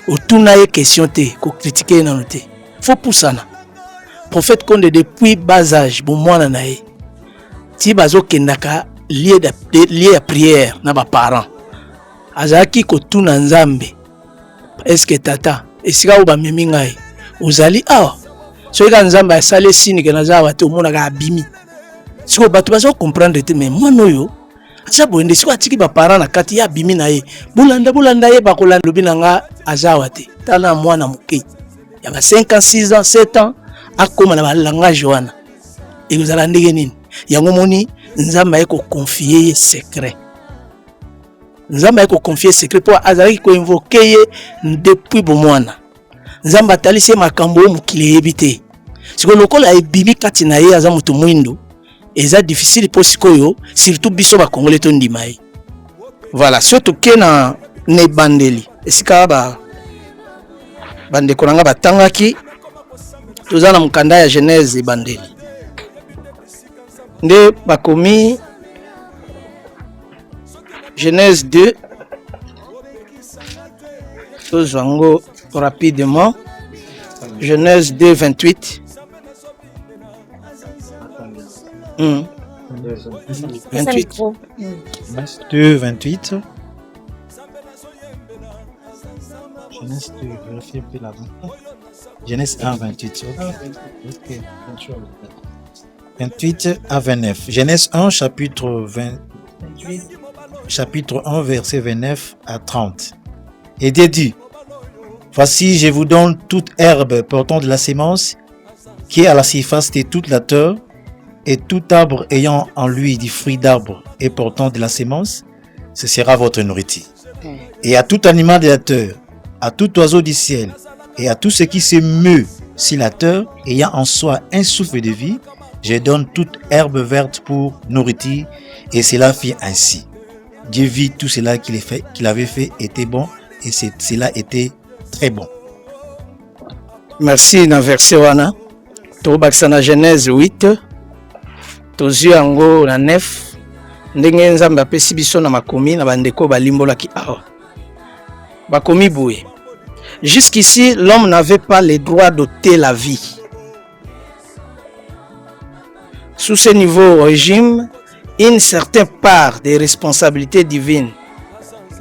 otuna ye question te ko critiquer na noté faut poussana. Prophète Konde depuis bas âge bon mwana na ye ti bazo kendaka lié à prière na ba parents azaki ko tuna Nzambe est-ce que tata esika o ba memi ngai ozali awa soki ka Nzambe asali sini ke nazawa te omona ka abimi siko bato bazo comprendre te mais mwana oyo aza boyende siko atiki ba parents na kati ya abimi na ye bulanda ye bakolanda lobi na nga azawa te tala mwana moke ya ba 5 ans 6 ans 7 ans akoma na ba langage wana ekozala ndenge nini yango moni Nzambe ayeko confier ye secret. Nzambe ayeko confier secret po azalaki ko invoquer ye depuis bomwana. Nzambe atalisi makambo mukile yebite siko lokola ebimi kati na ye aza mutu mwindo eza difficile po sikoyo surtout biso ba congolais to ndima ye. Voilà surtout ke na ne bandeli esika ba bande konanga batangaki toza na mukanda ya Genèse bandeli nde bakomi Genèse 2 tozwango rapidement Genèse 2 28 28 2 28 Genèse 2 vérifiez un peu là-bas. Genèse 1 28 ok 28 à 29 Genèse 1 chapitre 1 verset 29 à 30 et Dieu dit: voici, je vous donne toute herbe portant de la sémence qui est à la surface de toute la terre, et tout arbre ayant en lui du fruit d'arbre et portant de la sémence, ce sera votre nourriture. Et à tout animal de la terre, à tout oiseau du ciel, et à tout ce qui se meut sur la terre, ayant en soi un souffle de vie, je donne toute herbe verte pour nourriture, et cela fit ainsi. Dieu vit tout cela qu'il avait fait était bon, et cela était très bon. Merci na verset wana to bakisa na Genèse 8 tozi yango na 9 ndenge Nzambe apesi biso na makomi na bandeko balimbolaki awa bakomi boye. Jusqu'ici l'homme n'avait pas le droit d'ôter la vie. Sous ce niveau régime, une certaine part des responsabilités divines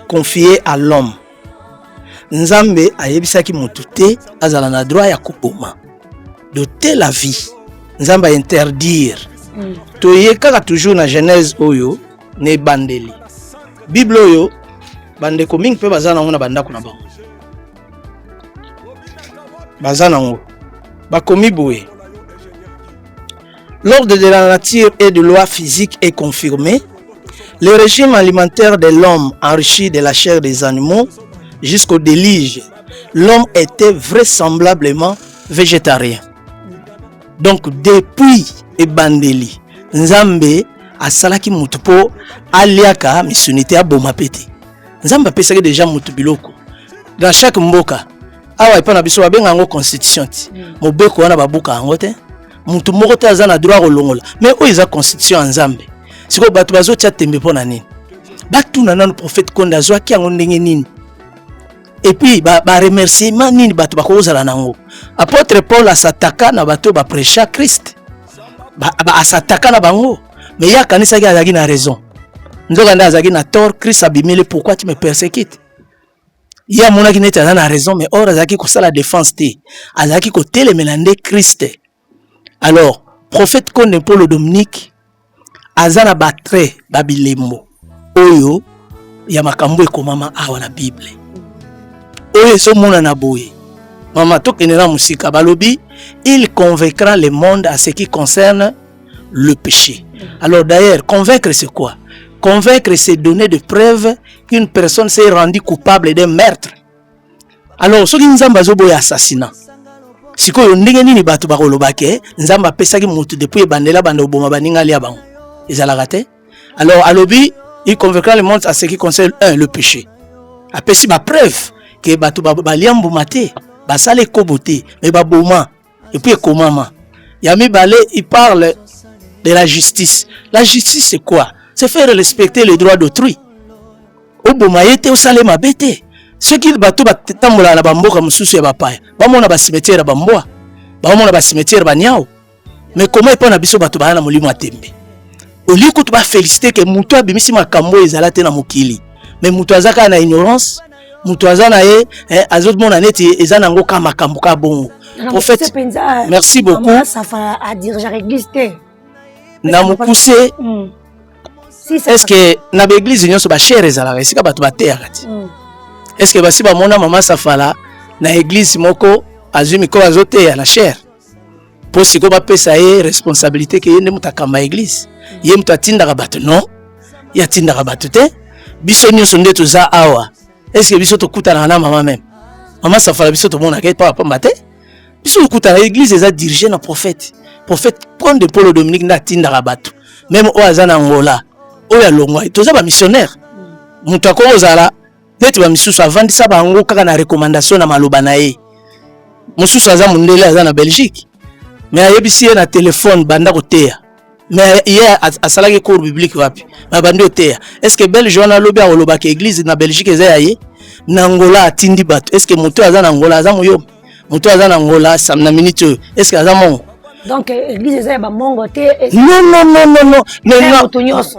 confiées à l'homme. Nzambe ayebisaki mutu te azala na droit ya kopoma d'ôter la vie. Nzambe interdire. Toye kaka toujours na Genèse oyo ne bandeli. Bible oyo bandeko mingi pe bazana ngona bandako na bango. Bazana ngo bakomi boye. L'ordre de la nature et de loi physique est confirmé. Le régime alimentaire de l'homme enrichi de la chair des animaux jusqu'au déluge, l'homme était vraisemblablement végétarien. Donc depuis ebandeli, Nzambe asalaki mutu po aliaka misunité aboma pete. Nzambe apesaki déjà mutu biloko. Dans chaque mboka, awa ipana biso babenga ngo constitution ti. Mobeko wana babuka yango te. Mutu moko te aza na droit kolongola. Mais oyo eza constitution ya Nzambe. Siko bato bazotia tembe pona nini? Batuna nanu prophète Konda zwaki yango ndenge nini? Et puis ba remerciement nini bato bakozala nango. Apôtre Paul asataka na bato ba prêcha Christ. Ba asataka na bango. Mais ya kanisa ki azaki na raison. Nzoka nda azaki na tort, Christ abimeli pourquoi tu me persécutes? Ya mona ki neti na raison mais or azaki ko sala défense te. Azaki ko telemela nde Christ. Alors, prophète Konde Paul Dominique azana batre babilembo oyo ya makambo ekomama awa na Bible. Oyo so mona na boye. Mama tokenera musika balobi, il convaincra le monde à ce qui concerne le péché. Alors d'ailleurs, convaincre c'est quoi? Convaincre c'est donner des preuves qu'une personne s'est rendue coupable d'un meurtre. Alors soki Nzambe azoboya assassinat. Sikoyo ndenge nini bato bakolobake Nzambe apesaki mutu depuis ebandela banda oboma baninga lia bango. Ezalaka te. Alors alobi, il convaincra le monde à ce qui concerne le péché. Apesi ba preuve que bato baliambo mate, basale kobote, mais baboma et puis komama. Yami Balé, il parle de la justice. La justice c'est quoi? C'est faire respecter les droits d'autrui. Oboma yete osale mabete. Ceux qui bato batambola na bamboka mususu ya bapaya. Bamona ba cimetière bamboa. Bamona ba cimetière banyao. Mais comment epona biso bato bana molimo atembe? Oli ko tuba féliciter que mutu abimisi makambo ezala te na mokili. Mais mutu azaka na ignorance, mutu azana ye azot mona neti ezana ngo ka makambo ka bongo. Prophète, merci beaucoup. Ça va à diriger l'église te. Na mukuse. Est-ce que na l'église nyonso ba cher ezala esika bato bateaka ti? Est-ce que basi ba mona mama safala na église moko azumi ko azote ya la cher? Pour siko ba pesa ye responsabilité que yende mutakamba église. Ye mutu atindaka bato non? Ya tindaka bato te? Biso nyonso nde toza awa. Est-ce que biso tokutana na mama même? Mama safala biso to mona ke pa pamba te? Biso tokutana église eza dirigé na prophète. Prophète Konde Paul Dominique na tindaka bato. Même o azana ngola. O ya longwa. Toza ba missionnaire. Mutu akozala neti ba misusu avandisa bango kaka na recommandation na maloba na ye. Mususu aza mundele aza na Belgique. Mais ayebisi ye na téléphone banda koteya. Mais hier asalaki cours biblique wapi? Ma bandi oteya. Est-ce que Belge wana lobi akoloba ke église na Belgique eza ya ye? Na Angola atindi bato. Est-ce que mutu aza na Angola aza moyo? Mutu aza na Angola samna minute. Est-ce que aza mongo? Donc église eza ba mongo te. Non.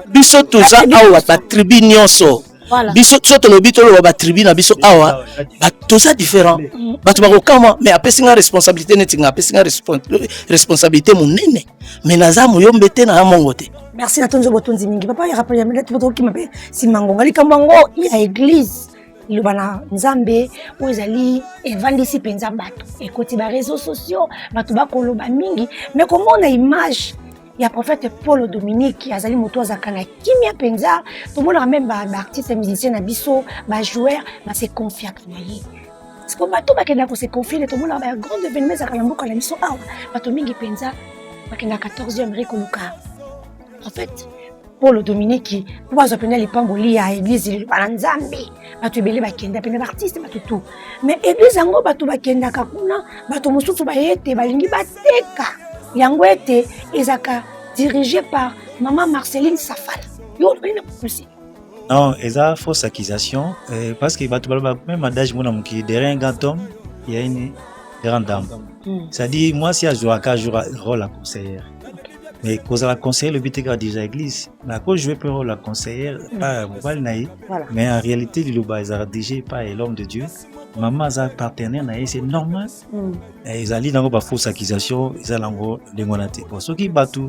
Biso toza awa ba tribu nyonso. Biso soto lobi tolo ba tribu na biso awa ba toza différent. Bato ba kokama mais apesinga responsabilité netinga apesinga responsabilité munene. Mais naza moyombe te na mongo te. Merci na tonzo botonzi mingi. Papa ya rappel ya mele to ki mabe si mangonga likambango ya église. Lubana Nzambe ou ezali evandisi penza bato. Ekoti ba réseaux sociaux, bato ba koloba mingi, mais comment on a image ya prophète Paul Dominique azali moto azakana kimia penza, tout le monde même ba artiste musicien na biso, ba joueur, ba se confier na ye. Parce que bato ba kenda ko se confier, tout le monde ba grand événement zakana mboka na biso awa, bato mingi penza ba kenda 14e rekoluka. En fait, Paul Dominique, pour appeler les pamboli à l'église, il va Nzambe. Batu belé bakenda, pena artiste, batu tout. Mais l'église ango batu bakenda kakuna, batu mususu bayete, balingi bateka. Yango ete ezaka dirigé par maman Marceline Safal. Yo bina kusi. Non, eza fausse accusation parce que batu balba même adage mona muki derrière un grand homme, il y a une grande dame. Ça dit moi si à Joaka jouera rôle la conseillère. Mais cause la conseillère le but est déjà église. La cause jouer pour la conseillère pas naï. Mais en réalité le ba ezara déjà pas l'homme de Dieu. Maman a partenaire naï c'est normal. Ils allaient dans ba fausse accusation, ils allaient ngo lengonate. Pour ceux qui batu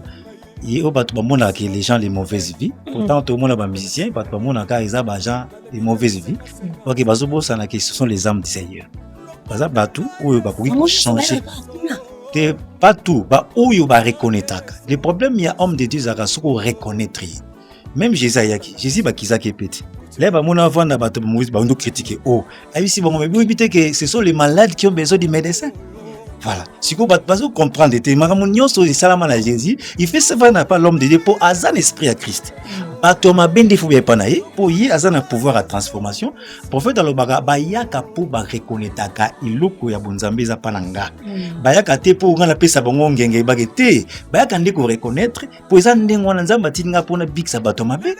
et au batu ba mona que les gens les mauvaises vies. Pourtant tout le monde ba musicien, batu ba mona ka ils ba gens les mauvaises vies. OK bazo bossa na que ce sont les âmes du Seigneur. Baza batu ou ba pour changer. pas tout, bah où il va reconnaître. Le problème, il y a homme de Dieu, ça va reconnaître. Même Jésus, Jésus, bah qui est petit. Là, bah mon avant, bah nous critiquer. Oh, ici, bon, mais vous évitez que ce sont les malades qui ont besoin du médecin. Voilà. Si vous comprendre, Jésus, il fait ça n'a pas l'homme de Dieu pour azan esprit à Christ. Thomas ben des fouilles panaï pour y azan un pouvoir à transformation. Prophète dans le baga bayaka pour ba reconnaître ka iloko ya bonzambe za pananga. Bayaka te pour ngana pesa bango ngenge bagete. Bayaka ndeko reconnaître pour za ndengo na nzamba tinga pour na big sabato mabe.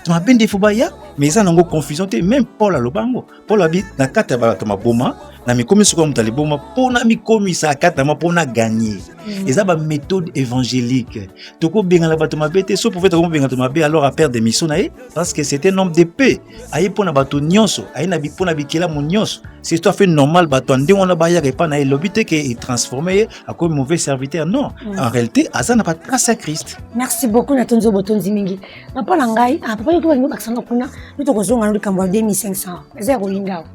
Thomas ben des fouilles mais ça nango confusion te même Paul alobango. Paul abi na kata ba Thomas boma. Na mikomi suko mutali boma pona mikomi sa kata ma pona gagner. Eza ba méthode évangélique. Toko benga la bato mabete so prophète ko benga to mabe alors à perdre des missions nae parce que c'était un homme de paix. Ayi pona bato nyonso, ayi na bipona bikela mo nyonso. C'est tout à fait normal bato ndé on a ba ya repa na lobité que il transformé à comme mauvais serviteur non. En réalité asa na pas trace à Christ. Merci beaucoup na tonzo botonzi mingi. Na pala ngai papa yo ko bakisanga kuna nitoko zonga no likambo 2500. Eza ko yinga.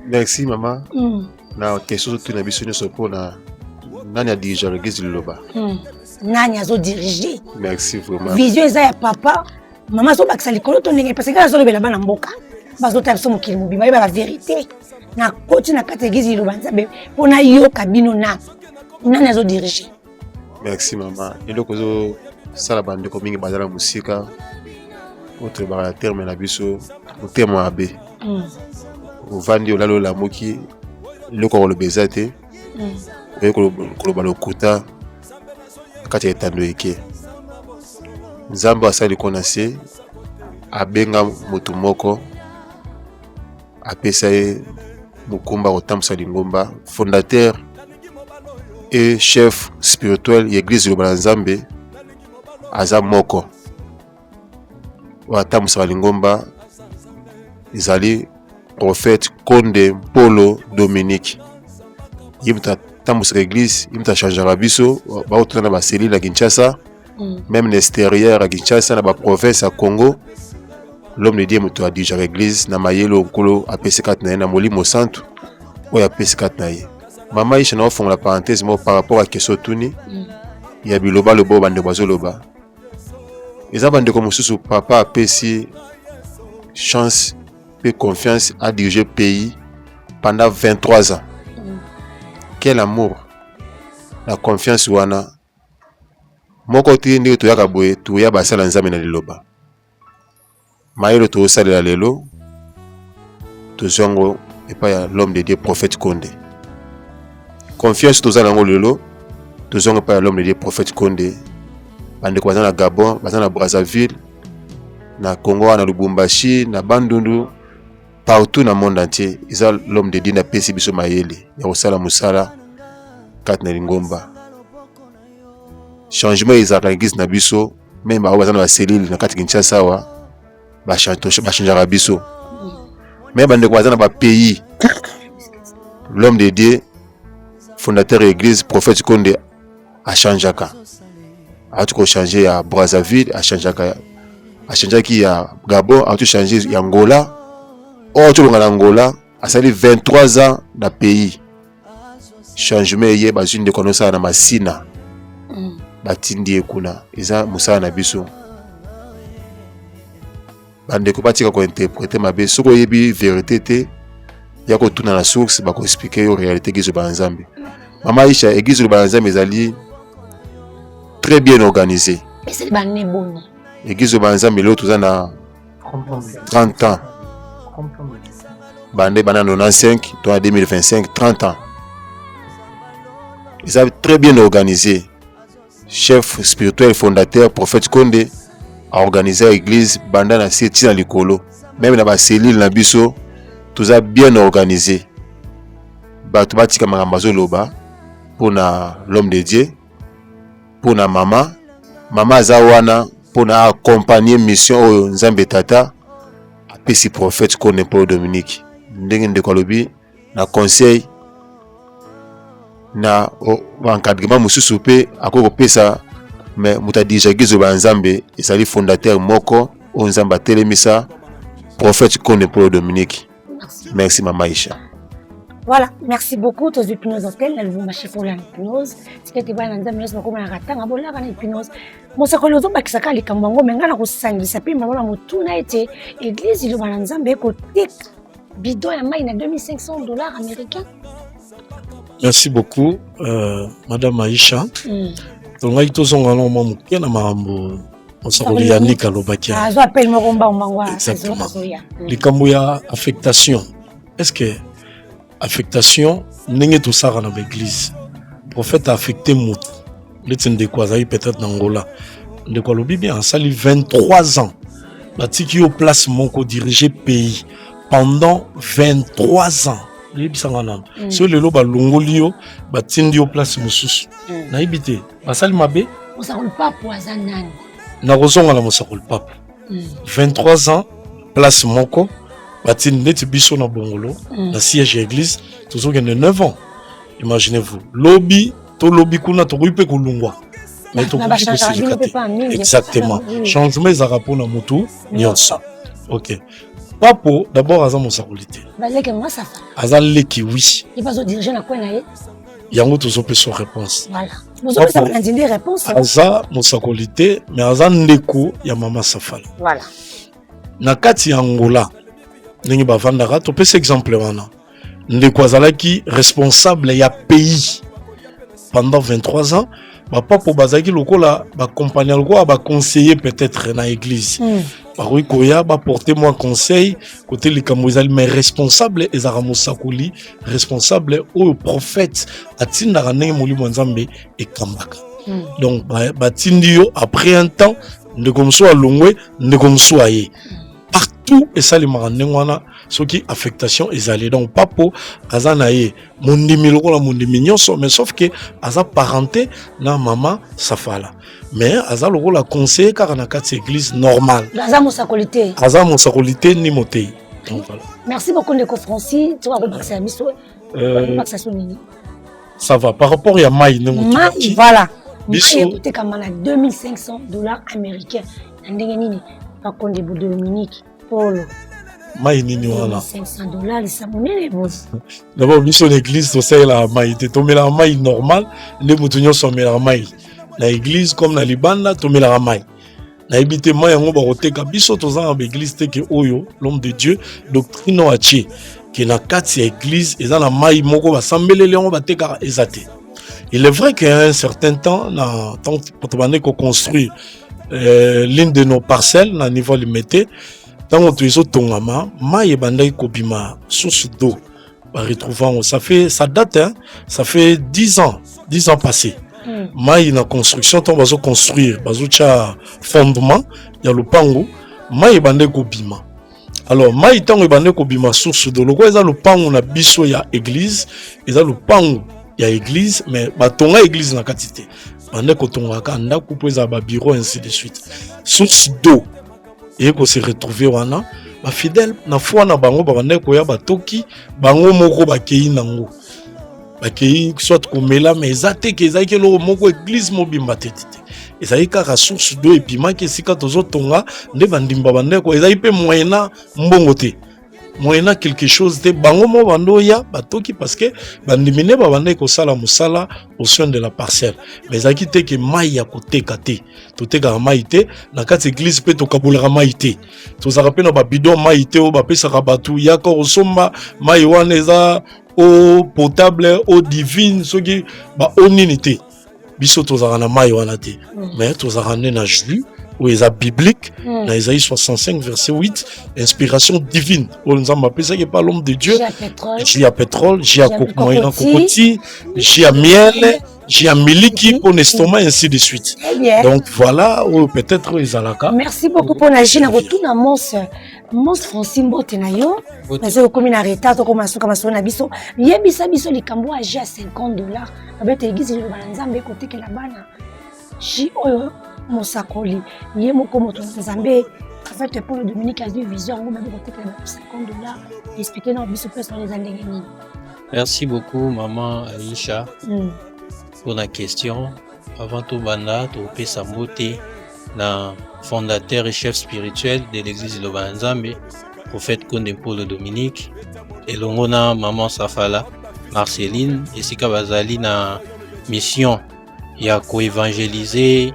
Merci maman. Na question tout na biso nyonso pona nani a dirigé l'église de Loba. Nani azo diriger. Merci vraiment. Vision eza ya papa. Maman so bakisa likolo to ndenge parce que azo lobela bana mboka. Bazo tabiso mokili mobimba ba la vérité. Na koti na kati église de Loba nzabe pona yo kabino na. Nani azo diriger. Merci maman. Eloko zo sala bande ko mingi bazala musika. Autre ba terme na biso au terme abe. Vandi olalo la moki loko le bezate ko lo kuta kati etando eke nzambe asali konase abenga motu moko apesa ye mukumba otambusa lingomba fondateur et chef spirituel ya église Loba Nzambe aza moko otambusa lingomba izali prophète Konde Polo Dominique. Il m'a tambusé l'église, il m'a changé à biso, ba otana ba cellule à Kinshasa, même l'extérieur à Kinshasa na ba province à Congo. L'homme de Dieu m'a dirigé à l'église na mayelo nkolo a PC4 na Molimo Santo ou ya PC4 na ye. Maman il chana fond la parenthèse moi par rapport à question tuni. Il y a biloba le bo bande bozo loba. Les abande comme sous papa a PC chance et confiance à diriger le pays pendant 23 ans. Quel amour, la confiance wana. Mon côté ndi to yaka boye to ya basala nzambe na liloba. Maïlo to salela lelo. To zongo et pas l'homme de Dieu prophète Konde. Confiance to zalango lelo. To zongo pas l'homme de Dieu prophète Konde. Bande kwa na Gabon, bazana Brazzaville, na Congo na Lubumbashi, na Bandundu. Partout dans le monde entier, ils ont l'homme de Dieu na pesi biso mayele. Ya osala musala kat na lingomba. Changement ils ont l'église na biso, même ba bazana ba cellule na kat Kinshasa wa ba changer biso. Même bande ko bazana ba pays. L'homme de Dieu fondateur de l'église prophète Konde a changé ka. A tout changer à Brazzaville, a changé qui à Gabon, a tout changer à Angola. Oh, tu l'as Angola, a sali 23 ans dans le pays. Changement yé bazine de connaissance na masina. Batindi ekuna, eza musala na biso. Bande ko batika ko interpréter mabe, soko yebi vérité te, ya ko tuna na source ba ko expliquer yo réalité gizo ba Nzambe. Mama Isha église Loba Nzambe ezali très bien organisée. C'est ba neboni. Église Loba Nzambe lo tuzana 30 ans. Bande bana 95, toi 2025, 30 ans. Ils sont très bien organisés. Chef spirituel fondateur, prophète Konde, a organisé l'église banda na seti na likolo. Même na ba cellule na biso, tout ça bien organisé. Bato batika makambazo loba pour na l'homme de Dieu, pour na maman zawana pour na accompagner mission Nzambe tata. Pesi prophète Konde Polo Dominique ndenge ndeko lobi na conseil na encadrement mususu pe akoko pesa mais mutadija gizo ba Nzambe ezali fondateur moko o Nzamba telemisa prophète Konde Polo Dominique. Merci Mama Isha. Voilà, merci beaucoup. Tous les hypnoses hôtel, nous avons marché pour l'hypnose. C'est que tu vas dans un milieu comme un raton, on va là dans l'hypnose. Moi, ça colloque pas que ça calme quand on va là au sang, ça peut m'avoir mon tout n'a été église, il va dans un bec au tic bidon à main à $2,500 américains. Merci beaucoup, Madame Aïcha. Donc, il y a tous les gens qui ont Mosakoli Yannick Alobakia. Ah, je appelle Moromba Omangwa. Exactement. Les Kambuya affectation. Est-ce que affectation n'est tout ça dans l'église? Le prophète a affecté Mout. Les quoi peut-être dans Angola. De quoi le Bible a sali 23 ans. La tiki au place monko diriger pays pendant 23 ans. Sur le loba longolio batindi au place mususu. Na ibité. Basali mabe. On s'en pas poisonnan. Na rozonga la mosakol papa. 23 ans place moko batindi neti biso na bongolo na siège église toujours gagne 9 ans. Imaginez-vous. Lobby to lobby kuna to rupe kulungwa. Mais to exactement. Changement ezaka pona mutu nyonso. OK. Papo d'abord aza mosakolité. Bazeke moi ça fa. Aza leki oui. Il va se diriger na quoi na ye? Yango tozo pe so réponse. Voilà. Nous avons ça des réponses. Aza mosakolité mais aza ndeko ya mama Safala. Voilà. Na kati ya Angola ndenge bavandaka to pesa exemple wana. Ndeko azalaki responsable ya pays pendant 23 ans. Papa pour bazaki lokola ba compagnie lokola ba conseiller peut-être na église. Baroui koya ba porter moi conseil côté les kamozali mais responsable ezara mosakoli responsable au prophète atinda ranenge molimo nzambe e kambaka. Donc ba tindio après un temps ndeko mso alongwe ndeko mso aye. Partout et ça les marandengwana ce qui affectation ezali donc papo azanaye mondimi lokola mondimi nyonso mais sauf que aza parenté na mama Safala mais aza lokola conseiller car na kati église normale aza mosakolité ni motei. Donc voilà. Merci beaucoup Ndeko Francis tu vas remercier biso ça va par rapport à Maï voilà biso écoutez comme on a $2,500 américains ndenge nini pa konde bu Dominique Polo Maï nini wana $500 ça monene boss d'abord biso l'église to sait la maï te tomber la maï normal les mutunyo sommer la maï la église comme na libanda tomber la maï na habité maï yango ba koteka biso to za na église te ke oyo l'homme de Dieu doctrine oachi qui na kati ya église eza na maï moko ba sambelele yango bateka ezate. Il est vrai qu'à un certain temps na tant pour ko construire l'une de nos parcelles na niveau limité. Tant que tu es au Tongama, maïe bandai kobima source d'eau. Retrouvant, ça date, hein, ça fait 10 ans passés. Maïe na construction, tant bazo construire, bazo cha fondement, il y a le pango, maïe bandai kobima. Alors maïe tant que bandai kobima source d'eau, le quoi est le pango na biso ya église, est le pango ya église, mais batonga église na quantité. Bandai kotonga kanda kupoza ba bureau ainsi de suite. Source d'eau. Et qu'on s'est retrouvé wana ba fidèle na foi na bango ba bande ko ya batoki bango moko ba kei nango ba kei soit komela mais ezate ke ezaki lo moko église mobimba tete ezali ka source d'eau et puis maki sika tozo tonga nde bandimba bande ko ezali pe moyena mbongo te moyena quelque chose te bango mo bando ya batoki parce que bandimine ba bande ko sala musala au sein de la parcelle mais ezaki te ke mai ya koteka te toteka mai te na kati église pe to kabulaka mai te to za rappela ba bidon mai te o ba pesa ka batu ya ko somba mai wana eza eau potable eau divine soki ba onini biso to za na mai wana te mais to za na jus ou les bibliques, dans Isaïe 65, verset 8, inspiration divine. On nous a appelé ça qui est pas l'homme de Dieu. J'ai à pétrole, j'ai à cocotier, j'ai à miel, j'ai à miliki pour l'estomac, ainsi de suite. Donc voilà, ou peut-être les alaka. Merci beaucoup pour la gêne. Retour à Mons Francine Botenayo. Parce que comme une arrêta, comme un abisso, yebisa biso les cambo à $50. Avec l'église de Balanzambe côté que la bana. J Mosakoli, yé moko moto nzambe en fait pour le Dominique a eu vision on même côté $50 expliquer nos biso personne les andengeni. Merci beaucoup maman Aïcha pour la question. Avant tout banda to pesa mbote na fondateur et chef spirituel de l'église de Lobanzambe prophète Konde Paul Dominique elongo na maman Safala Marceline esika bazali na mission ya koévangéliser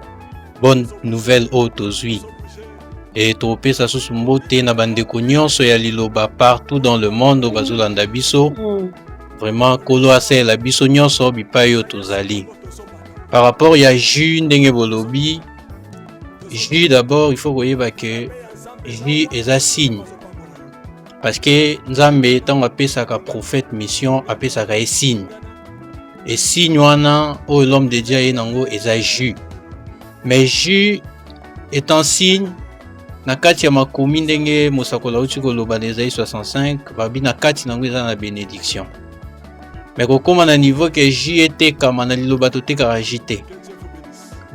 bonne nouvelle au tozui et topesa susu mbote na bandeko nyonso ya liloba partout dans le monde bazolanda biso vraiment kolo asela biso nyonso bipai yo tozali. Par rapport ya jus ndenge bolobi jus d'abord il faut koyeba que jus eza signe parce que nzambe tango apesaka prophète mission apesaka e signe et signe wana o l'homme de Dieu aye nango eza jus mais jus est un signe na kati ya makomi ndenge mosakola uti koloba na Esaïe 65 babi na kati nango eza na bénédiction mais kokoma na niveau que jus etekama na liloba totekaka jus te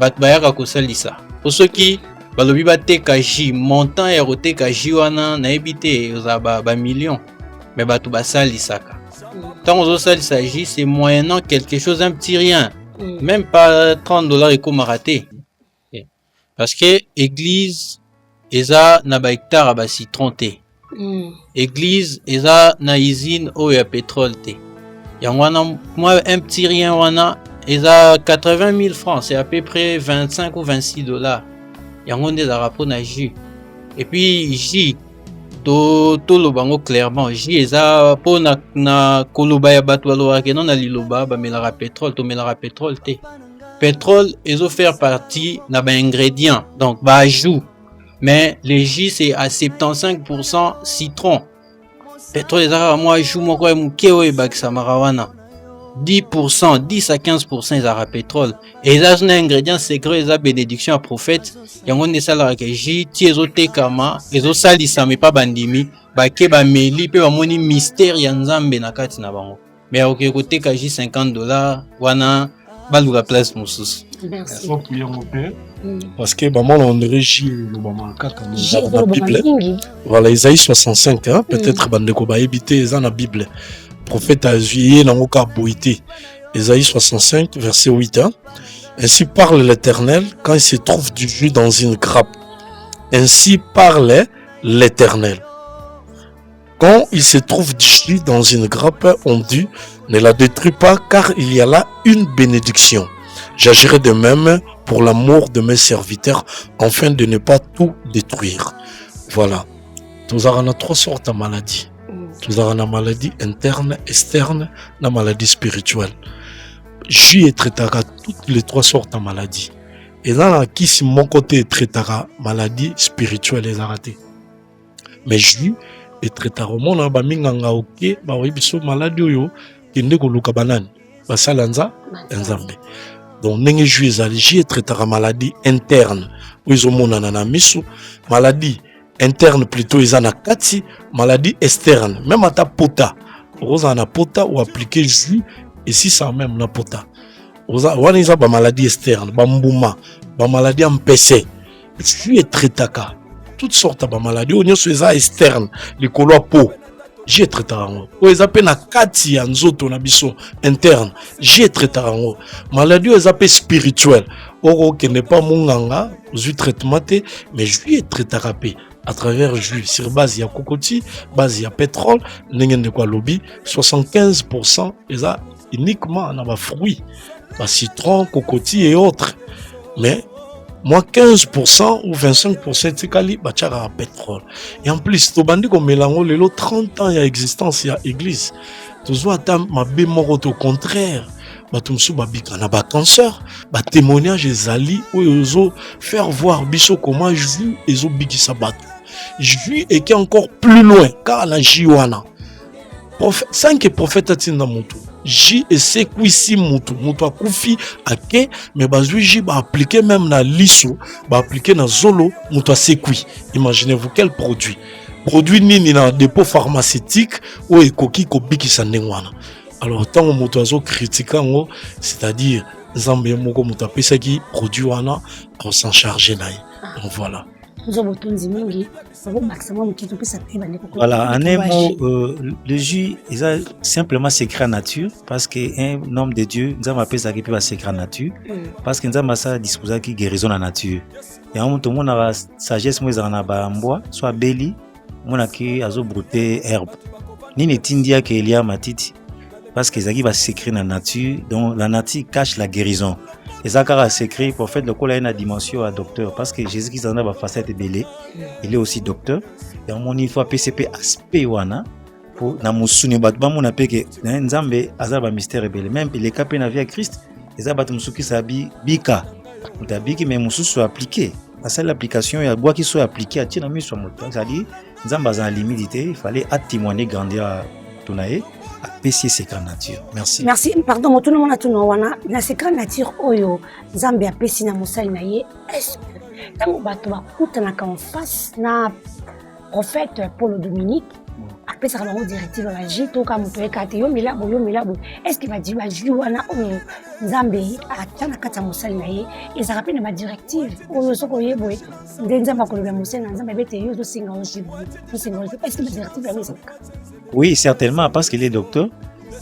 bato bayaka kosalisa po soki balobi bateka jus montant ya koteka jus wana nayebi te ozala ba million mais bato basalisaka tant ozosalisa jus c'est moyennant quelque chose un petit rien même pas $30 ekomaka te parce que église eza na ba hectare ba citron te église eza na usine oyo ya pétrole te yango wana moi un petit rien wana eza 80 000 francs c'est à peu près 25 ou $26 yango nde ezalaka mpo na jus et puis jus toloba yango clairement jus eza mpo na koloba ya bato balobaka non na liloba bamelaka pétrole tomelaka pétrole te pétrole ezofaire partie na baingrédients donc baajout mais le jus c'est à 75% citron pétrole ezalaka mwa ajout moko ya moke oyo ebakisamaka wana 10%, 10 à 15% ezalaka pétrole et eza na ingrédient secret eza bénédiction ya prophète yango nde esalaka ke jus ti ezotekama ezosalisama epa bandimi bake bameli mpe bamoni mystère ya nzambe na kati na bango mais akoki koteka jus $50 wana baluka place mosusu. Merci. Parce que maman on régit le maman kaka na Bible. Voilà Isaïe 65 hein, peut-être bandeko ba ebité eza na Bible. Prophète a juillé nango ka boité. Isaïe 65 verset 8 hein. Ainsi parle l'Éternel quand il se trouve du jus dans une grappe. Ainsi parle l'Éternel. Quand il se trouve du jus dans une grappe, on dit ne la détruis pas car il y a là une bénédiction. J'agirai de même pour l'amour de mes serviteurs afin de ne pas tout détruire. Voilà. Nous avons trois sortes de maladies. Nous avons la maladie interne, externe, la maladie spirituelle. Jus est traité toutes les trois sortes de maladies. Et dans la qui si mon côté traité maladie spirituelle et raté. Mais jus est traité au monde à baminganga ok, bah oui biso maladie yo qui ne koluka banane, bah salanza enzambe. Donc nenge jus est traité maladie interne. Où ils ont mon anana misu maladie interne plutôt ils en a kati maladie externe même à ta pota vous en a pota ou appliquer jus et si ça même na pota vous en ils ont ba maladie externe ba mbuma ba maladie empêché jus est traitaka toutes sortes de maladies on est externe les colo peau j'ai traité en haut ils appellent na kati ya nzoto na biso interne j'ai traité en haut maladie ils appellent spirituelle oro qui n'est pas munganga jus traitement mais jus est traité à travers jus sur base ya cocotier, base ya pétrole, n'engene de quoi lobby 75% eza uniquement na fruits, citron, cocotier et autres. Mais moi 15% ou 25% tikali bachara pétrole. Et en plus to bandi ko melango lelo 30 ans ya existence ya église. Toujours atam mabe moko au contraire. Batumsu babika na ba cancer, ba témoignage ezali oyo faire voir biso comment jus ezo bikisa bato. Jus et qui est encore plus loin car la jiwana. 5 prophètes atinda mutu. J et sekwisi mutu. Mutu akufi ake mais bazui J ba appliquer même na liso, ba appliquer na zolo mutu asekwi. Imaginez-vous quel produit. Produit nini na dépôt pharmaceutique ou ekoki ko bikisa ndengwana. Alors tant mutu azo critiquer ngo, c'est-à-dire Zambé moko mutu apesa ki produit wana on s'en charger na. Donc voilà. Voilà, en un mot, le jus est simplement secret nature parce qu'un homme de Dieu, nous avons appelé ça qui peut secret nature parce que nous avons ça disposé qui guérison la nature. Et en tout monde a la sagesse, moi, en a bois, soit belli, on a qui a brouté herbe. nini tindia que Elia Matiti parce que ezaki ba secret na nature, donc la nature cache la guérison. Ezakara secret prophète le kola na dimension à docteur parce que Jésus-Christ en a ba facette belé, il est aussi docteur. Et mon il faut PCP aspect wana pour na musuni bat ba mon apeke nzambe azaba mystère belé, même les capé na vie à Christ, ezaba musuki sabi bika. Mutabiki mais mususu appliqué. À cette application il y a bois qui soit appliqué à tina mis sur mon temps, c'est-à-dire nzamba za limite, il fallait témoigner grandir tonae. Apprécier ces grandes nature. Merci. Merci. Pardon, tout le monde a tout wana. Dans ces grandes nature, oyo, Zambia apprécie na mosali na ye. Est-ce que tant bato ba kutana en face na prophète Paul Dominique après ça va directive la J to ka moto ekate yo milabo. Est-ce qu'il va dire ba ju wana oyo Nzambe atana kata mosali na ye et ça rappelle ma directive oyo soko yeboy ndenza ko le mosali na Nzambe bete yo to singa on jibu. Est-ce que la directive est ça? Oui, certainement, parce qu'il est docteur.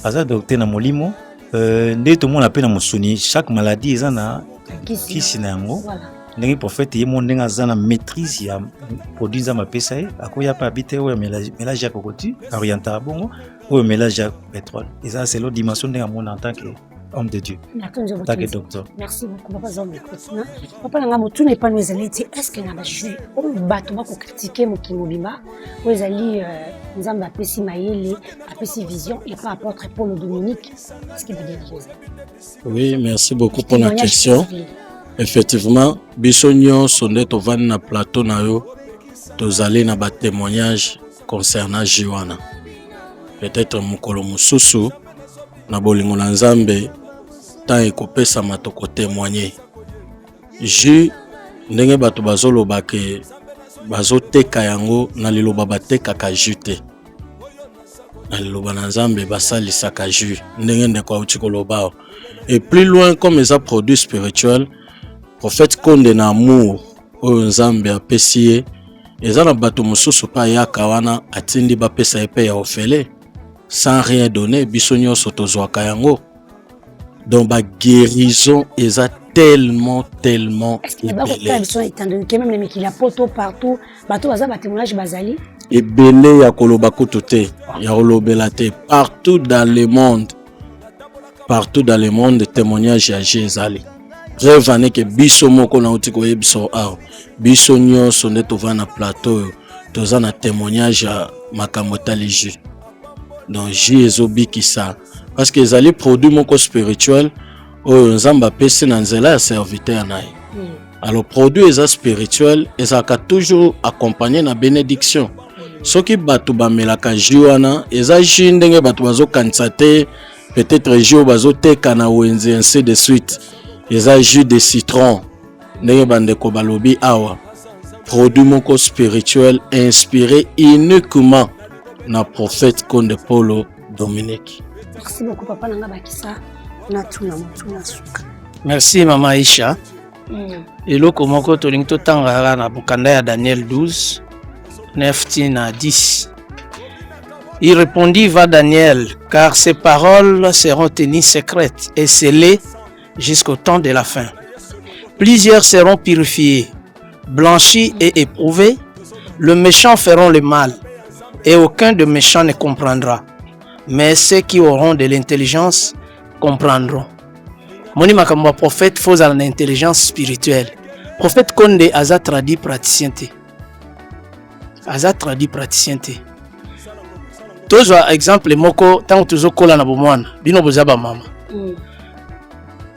Aza docteur na molimo. Dès tout le monde appelle na musuni. Chaque maladie est na qui sinango. Nengi prophète yé mon nenga zana maîtrise ya produit za mapesa. Akoya pa habiter ou mélange à cocotu, oriental bongo, ou mélange à pétrole. Et ça c'est l'autre dimension nenga mon en tant que homme de Dieu. Tant que docteur. Merci beaucoup, papa Zombe. Papa nanga motu n'est pas nous allés. Est-ce que na ba jouer au bateau ba ko critiquer mo kimobima, ou ezali Nzamba apesi mayele, apesi vision et pas apôtre Paul Dominique. Est-ce qu'il va dire quelque chose? Oui, merci beaucoup pour la question. Effectivement, bisogno sonde tovani na plateau na yo, tozali na ba témoignage concernant Jiwana. Peut-être mukolo mususu na bolingo na Nzambe tant ekopesa matoko témoigner. Ju ndenge bato bazoloba ke bazoteka yango na liloba batekaka ju te. Na liloba na Nzambe basalisaka ju ndenge ndeko auti koloba. Et plus loin comme les produits spirituels, prophète Konde na amour oyo Nzambe apesi ye eza na bato mosusu pa yaka wana atindi bapesa ye pe ya ofele sans rien donner biso nyonso tozwaka yango. Donc ba guérison eza tellement est-ce qu'il y a pas de étant donné que même les mecs qui la poto partout bato baza ba témoignage bazali ebele ya koloba kutu te ya kolobela te partout dans le monde témoignage ya Jésus. Rêve ane que biso moko na uti ko yebiso aw biso nyonso nde tova na plateau toza na témoignage ya makambo taliji. Donc Jésus bikisa parce que ezali produit moko spirituel oyo Nzamba pesi na nzela ya serviteur na ye. Alors produit eza spirituel ezaka toujours accompagné na bénédiction. Soki bato bamelaka jiwana eza ji ndenge bato bazokanisa te peut-être jio bazoteka na wenze ainsi de suite. Eza jus de citron ndenge bandeko balobi awa produit moko spirituel inspiré uniquement na prophète Konde Paul Dominique. Merci beaucoup papa nanga bakisa na tuna mutuna suka. Merci mama Aisha. Eloko moko tolingi totanga na bukanda ya Daniel 12 9 à 10. Il répondit, va Daniel, car ces paroles seront tenues secrètes et scellées jusqu'au temps de la fin. Plusieurs seront purifiés, blanchis et éprouvés. Le méchant feront le mal, et aucun de méchant ne comprendra. Mais ceux qui auront de l'intelligence comprendront. Moni makambo prophète faut à l'intelligence spirituelle. Prophète Konde aza traduit praticien te. Aza traduit praticien te. Tozo exemple moko tant tozo kola na bomwana bino bozaba mama.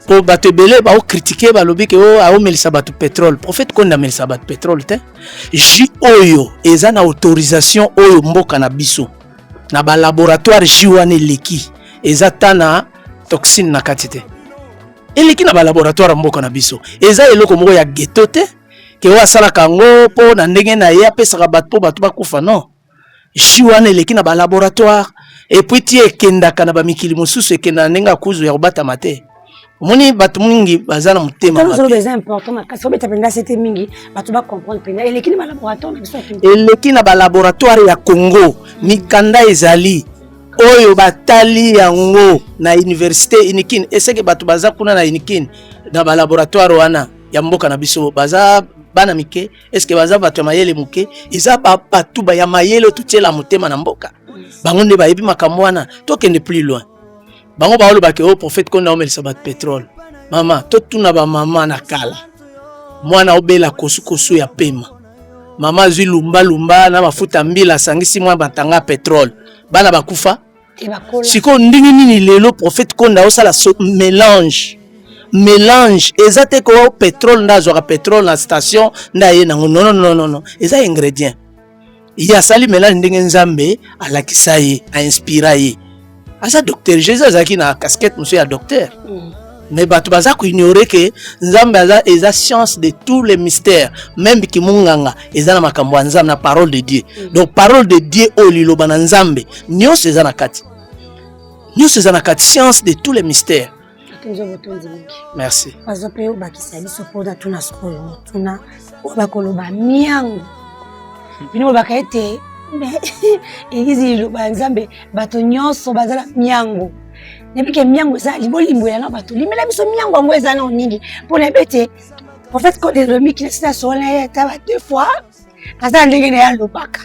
Po bato belé ba o critiquer ba lobi ke o a melisa bato pétrole. Prophète Konde a melisa bato pétrole te. Ji oyo eza na autorisation oyo mboka na biso. Na ba laboratoire jiwane leki eza tana toxine na katite. Eleki na ba laboratoire mboka na biso. Eza eloko moko ya ghetto te ke wa sala kango po na ndenge na ye apesaka bato po bato bakufa non. Jiwane eleki na ba laboratoire et puis ti ekendaka na ba mikili mosusu ekenda ndenga kuzu ya kobata mate. Moni bato mingi bazana mutema. C'est très important parce que beta penda c'était mingi bato ba comprendre penda eleki na ba laboratoire na biso. Eleki na ba laboratoire ya Congo mikanda ezali oyo batali yango na université Inikin eseke bato baza kuna na Inikin na ba laboratoire wana ya mboka na biso baza bana mike est-ce que baza bato mayele muke eza batu ba ya mayele tutiela motema na mboka bango nde bayebi makambo wana tokende plus loin bango baolo bake o prophète konda omelisa bat pétrole mama totuna ba mama na kala mwana obela kosu ya pema mama zwi lumba na mafuta mbila sangisi mwa batanga pétrole bana bakufa siko ndingi nini lelo prophète konda osala mélange ezate ko pétrole ndazwaka pétrole na station ndaye nango non eza ingrédient ya sali mélange ndenge nzambe alakisa ye a inspira ye asa docteur Jésus azaki na casquette monsieur ya docteur mais bato baza ko ignorer que nzambe eza science de tous les mystères même kimunganga eza na makambo nzambe na parole de Dieu donc parole de Dieu o liloba na nzambe nyonso eza na kati science de tous les mystères. Merci. Bazope bakisa biso poda tuna skoyo tuna bakoloba miango bino bakaete egizi loba nzambe bato nyonso bazala miango nebike miango za libolimbo ya na bato limela biso miango ngo eza na nini pona bete en fait quand le miki na sita sona ta deux fois asa ndenge na ya lobaka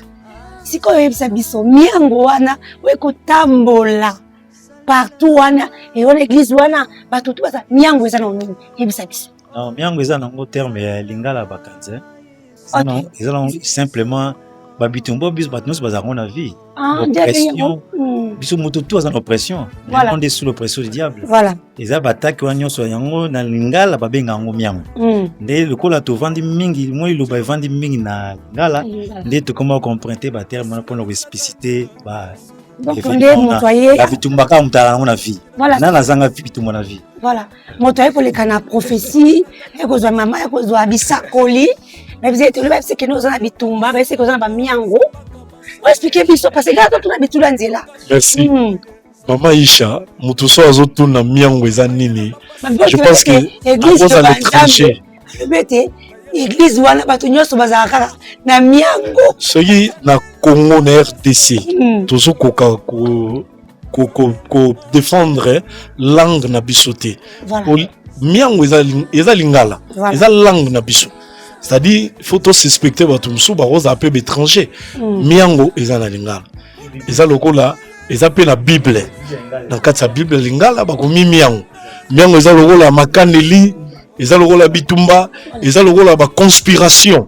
siko yebisa biso miango wana weko tambola partout wana et on église wana bato tu basa miango eza na nini yebisa biso non miango eza nango terme ya lingala bakanze non eza simplement babitumbo biso bato nyonso bazango na vie oppression biso moto tu aza na oppression on est sous l'oppression du diable voilà eza bataki wana nyonso yango na lingala babenga yango miango nde lokola tovandi mingi moi loba evandi mingi na lingala nde tokoma comprendre baterme wana mpona koexpliciter donc on est motoyer la bitumba ka mutala na vie na nazanga bitumba na vie voilà motoyer pour les kana prophétie ekozwa mama ekozwa bisakoli mais vous êtes le même c'est que nous on a bitumba mais c'est que nous on a miango on expliquer biso parce que là tout na bitula nzela merci Maman Isha mutuso azotuna miango eza nini je pense que église de l'étranger église wana bato nyonso bazalaka na miango soki na Congo na RDC tozo koka ko défendre langue na biso te miango eza lingala eza langue na biso c'est-à-dire faut to suspecter bato musu ba roza pe étranger miango eza na lingala eza lokola eza pe na bible na kati ya bible lingala bakomi miango eza lokola makaneli eza lokola bitumba eza lokola ba conspiration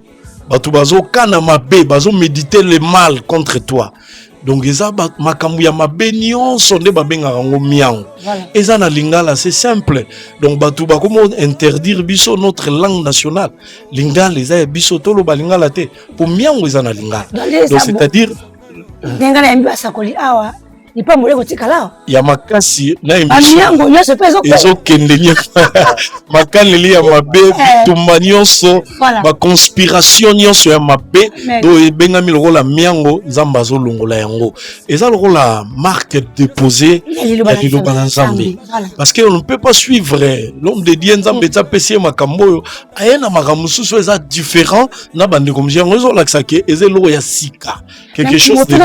bato bazo kana mabe bazo méditer le mal contre toi donc eza makambu ya mabe nyonso nde babengaka yango miango eza na lingala c'est simple donc bato bakomo interdire biso notre langue nationale lingala eza ya biso toloba lingala te po miango eza na lingala donc c'est-à-dire lingala ya mbiba sakoli awa ni pas mole kotikala ya makasi na miango nyonso pe ezokende nyonso makaneli ya mabe bitumba nyonso ba conspiration nyonso ya mabe do ebengami lokola miango nzambe azolongola yango eza lokola marque déposée ya liloba na nzambe parce que on ne peut pas suivre l'homme de Dieu nzambe etapesi ye makambo oyo aye na makambo mosusu eza différent na bandeko mosusu yango ezolakisa ke eza eloko ya sika quelque chose de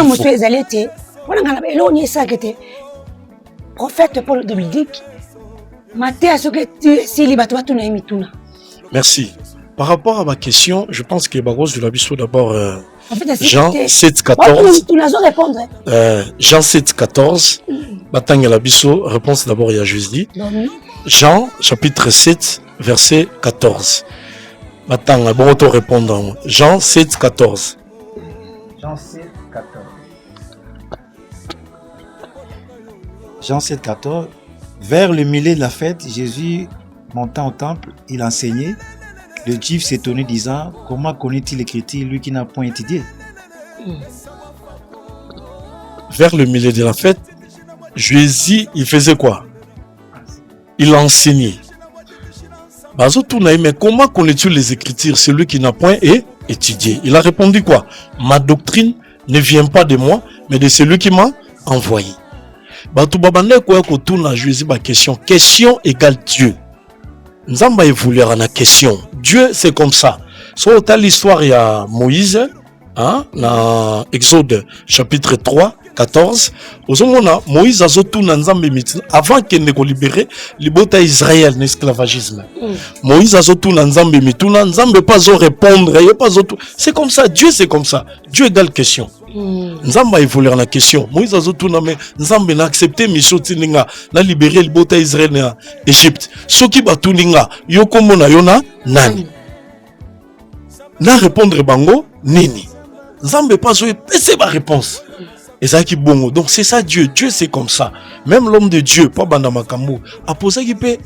prophète Paul Dominique merci par rapport à ma question je pense que Bagos de la Bisso d'abord Jean 7,14 Jean 7,14 Batang la Bisso réponse d'abord il y a juste dit Jean chapitre 7 verset 14 Batang bon auto répondant Jean 7,14 Jean 7, 14. Jean 7, 14. Vers le milieu de la fête, Jésus montant au temple, il enseignait. Le juif s'étonnait disant, comment connaît-il l'écriture, lui qui n'a point étudié? Vers le milieu de la fête, Jésus, il faisait quoi? Il enseignait. Mais comment connais-tu les Écritures, celui qui n'a point étudié? Il a répondu quoi? Ma doctrine ne vient pas de moi, mais de celui qui m'a envoyé. Question égale Dieu. Nous avons évolué à la question. Dieu, c'est comme ça. Sur l'histoire, il y a Moïse, dans Exode chapitre 3, 14 ozomona Moïse azotuna nzambe mitina avant qu'il ne libérer libota Israël n'esclavagisme. Moïse azotuna nzambe mituna nzambe pas répondre c'est comme ça, Dieu c'est comme ça, Dieu égale question. Nzambe a évolué la question. Moïse azotuna mais nzambe n'a accepté mission tininga na libérer libota Israël na Égypte. Soki batuninga yokomona yona nani na répondre bango nini nzambe pas c'est ma réponse. Et ça qui bon. Donc c'est ça Dieu. Dieu c'est comme ça. Même l'homme de Dieu, pas banda makambo, a posé qui peut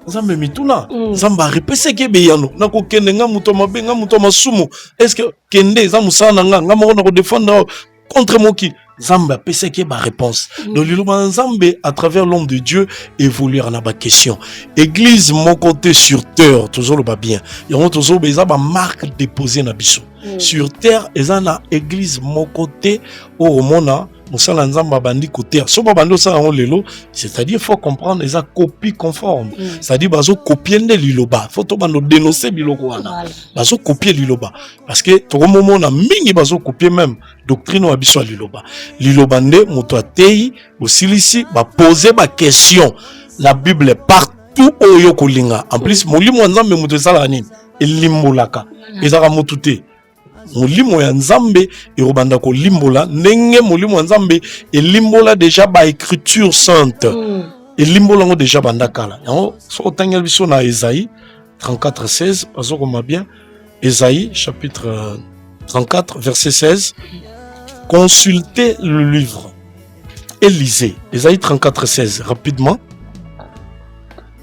nzambe mituna. Nzambe a répété que beyano. Na ko kende nga mutoma be nga mutoma sumu. Est-ce que kende nzamu sana nga mo na ko défendre contre moki. Nzambe a pesé que ba réponse. Donc le nzambe à travers l'homme de Dieu évolue en ba question. Église mon côté sur terre toujours le pas bien. Yango toujours beza ba marque déposée na biso. Sur terre ezana église mon côté au mona musala nzamba bandi côté so ba bando ça on lelo, c'est-à-dire faut comprendre eza copie conforme. C'est-à-dire bazo copier nde liloba, faut to bando dénoncer biloko wana. Bazo copier liloba parce que to moment na mingi bazo copier même doctrine wa biso liloba. Liloba nde moto atei bosilisi ba poser ba question. La Bible partout oyo kolinga. En plus molimo nzambe moto sala nini? Elimbolaka. Ezaka motute. Molimo ya nzambe erobanda ko limbola ndenge molimo ya nzambe elimbola déjà ba écriture sainte elimbola ngo déjà bandakala yango so tangel biso na Esaïe 34:16 azoko mabien Esaïe chapitre 34 verset 16 consultez le livre et lisez. Esaïe 34:16 rapidement.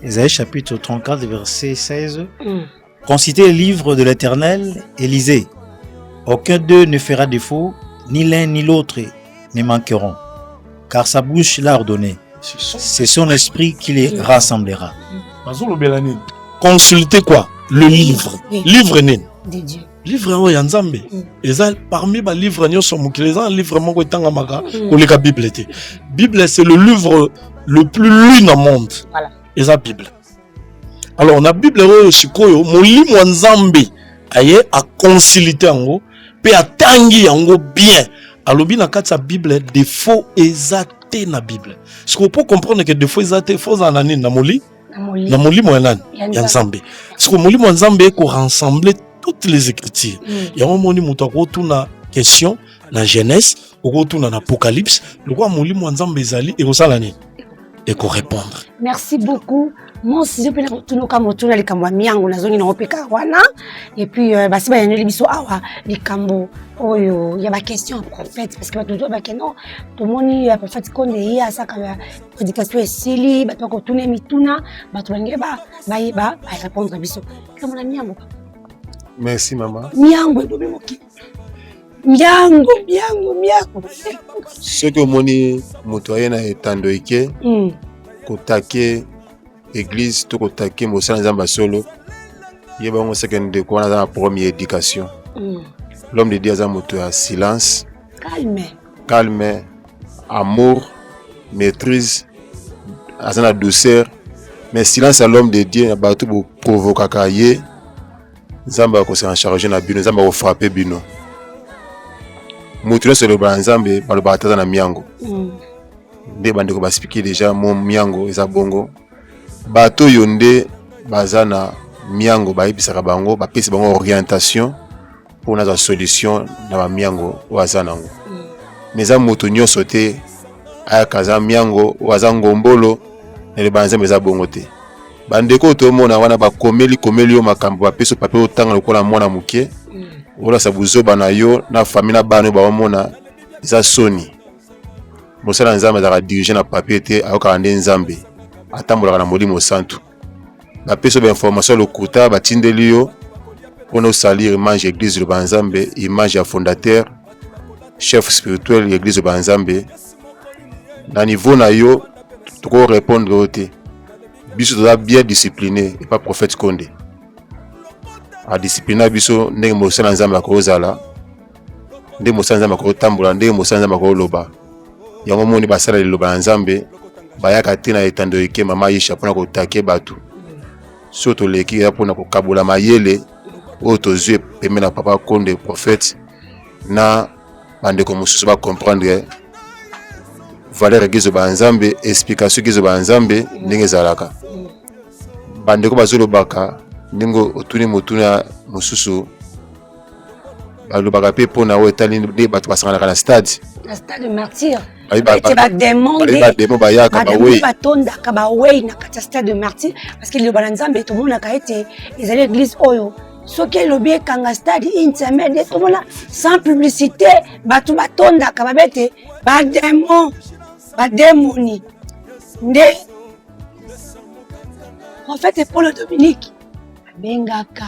Esaïe chapitre 34 verset 16 consultez le livre de l'Éternel et lisez. Aucun d'eux ne fera défaut, ni l'un ni l'autre ne manqueront, car sa bouche l'a ordonné. C'est son esprit qui les rassemblera. Consultez quoi? Le livre. Livre nen. De Dieu. Livre o yanzambe. Parmi les livres nous sommes un livre moko tangamaka ou la Bible était. Bible c'est le livre le plus lu dans le monde. Voilà. Et la Bible. Alors on a Bible aussi koyo molimo nzambe aye a consulter ngo pe atangi yango bien. Alobi na kati sa Bible défaut exacté na Bible. Ce qu'on peut comprendre que défaut exacté faux anani na moli na molimo yanani yanzambe. Ce que molimo nzambe ko rassembler toutes les écritures. Yango moni muto ko tuna question na Genèse, ko tuna na Apocalypse, le quoi molimo nzambe ezali et ko sala ni et ko répondre. Merci beaucoup. Moi si je peux tout comme tout les kamwa miango na zoni na opeka wana et puis basi ba yaneli biso awa les kambo oyo il y a ma question prophète parce que ba tout ba keno tout moni prophète konde ya saka prédication esili ba to ko tune mituna ba to ngere ba répondre biso comme la miango. Merci maman. Miango do bemoki. Miango. Ce que moni motoyen na etando ike kotake église to kotake mosala nzamba solo yeba ngo second de quoi dans la première éducation. L'homme de Dieu a moto à silence, calme, amour, maîtrise, azana douceur, mais silence à l'homme de Dieu ba to provoquer kaye nzamba ko se en charger na bino nzamba ko frapper bino. Moto sur le banzambe ba le bataza na miango. Nde bande ko ba expliquer déjà mon miango eza bongo. Bato yonde bazana miango ba ibisaka bango ba pesi bango orientation pour na solution na ba miango wazana ngo. Mais za moto nyoso te aya kaza miango wazango mbolo ne banzambe za bongo te. Bandeko to mona wana ba komeli yo makambo ba peso papier otanga lokola mwana muke. Ola sabuzo bana yo na famille na bana ba mona za soni. Mosala nzambe za diriger na papier te ayoka nde nzambe. Atambola na molimo santu. Ba peso ba information lokuta ba tindeli yo pour salir image église de Banzambe, image ya fondateur, chef spirituel de l'église de Banzambe. Na niveau na yo tu peux répondre au té. Biso doit bien discipliné et pas prophète Konde. A discipliner biso ndenge mosala nzambe akozala. Ndenge mosala nzambe akotambola, ndenge mosala nzambe akoloba. Yango moni basala le loba nzambe bayaka te na etando eke mama yisha pona kotake batu. Surtout leki ya pona kokabola mayele oto zwe peme na papa Konde prophète na bande ko mususu ba comprendre valeur egizo ba nzambe explication egizo ba nzambe ndenge ezalaka bandeko bazolobaka ndenge otuni motuna mosusu balobaka mpe mpona oyo etali nde bato basanganaka na stade martyr bademo bayaka bawei batondaka bawei na kati ya stade de martyr parce que liloba na nzambe tomonaka ete ezali église oyo soki elobi ekanga stade intermédiaire tomona sans publicité bato batondaka babete bademoni nde prophète Paul Dominique abengaka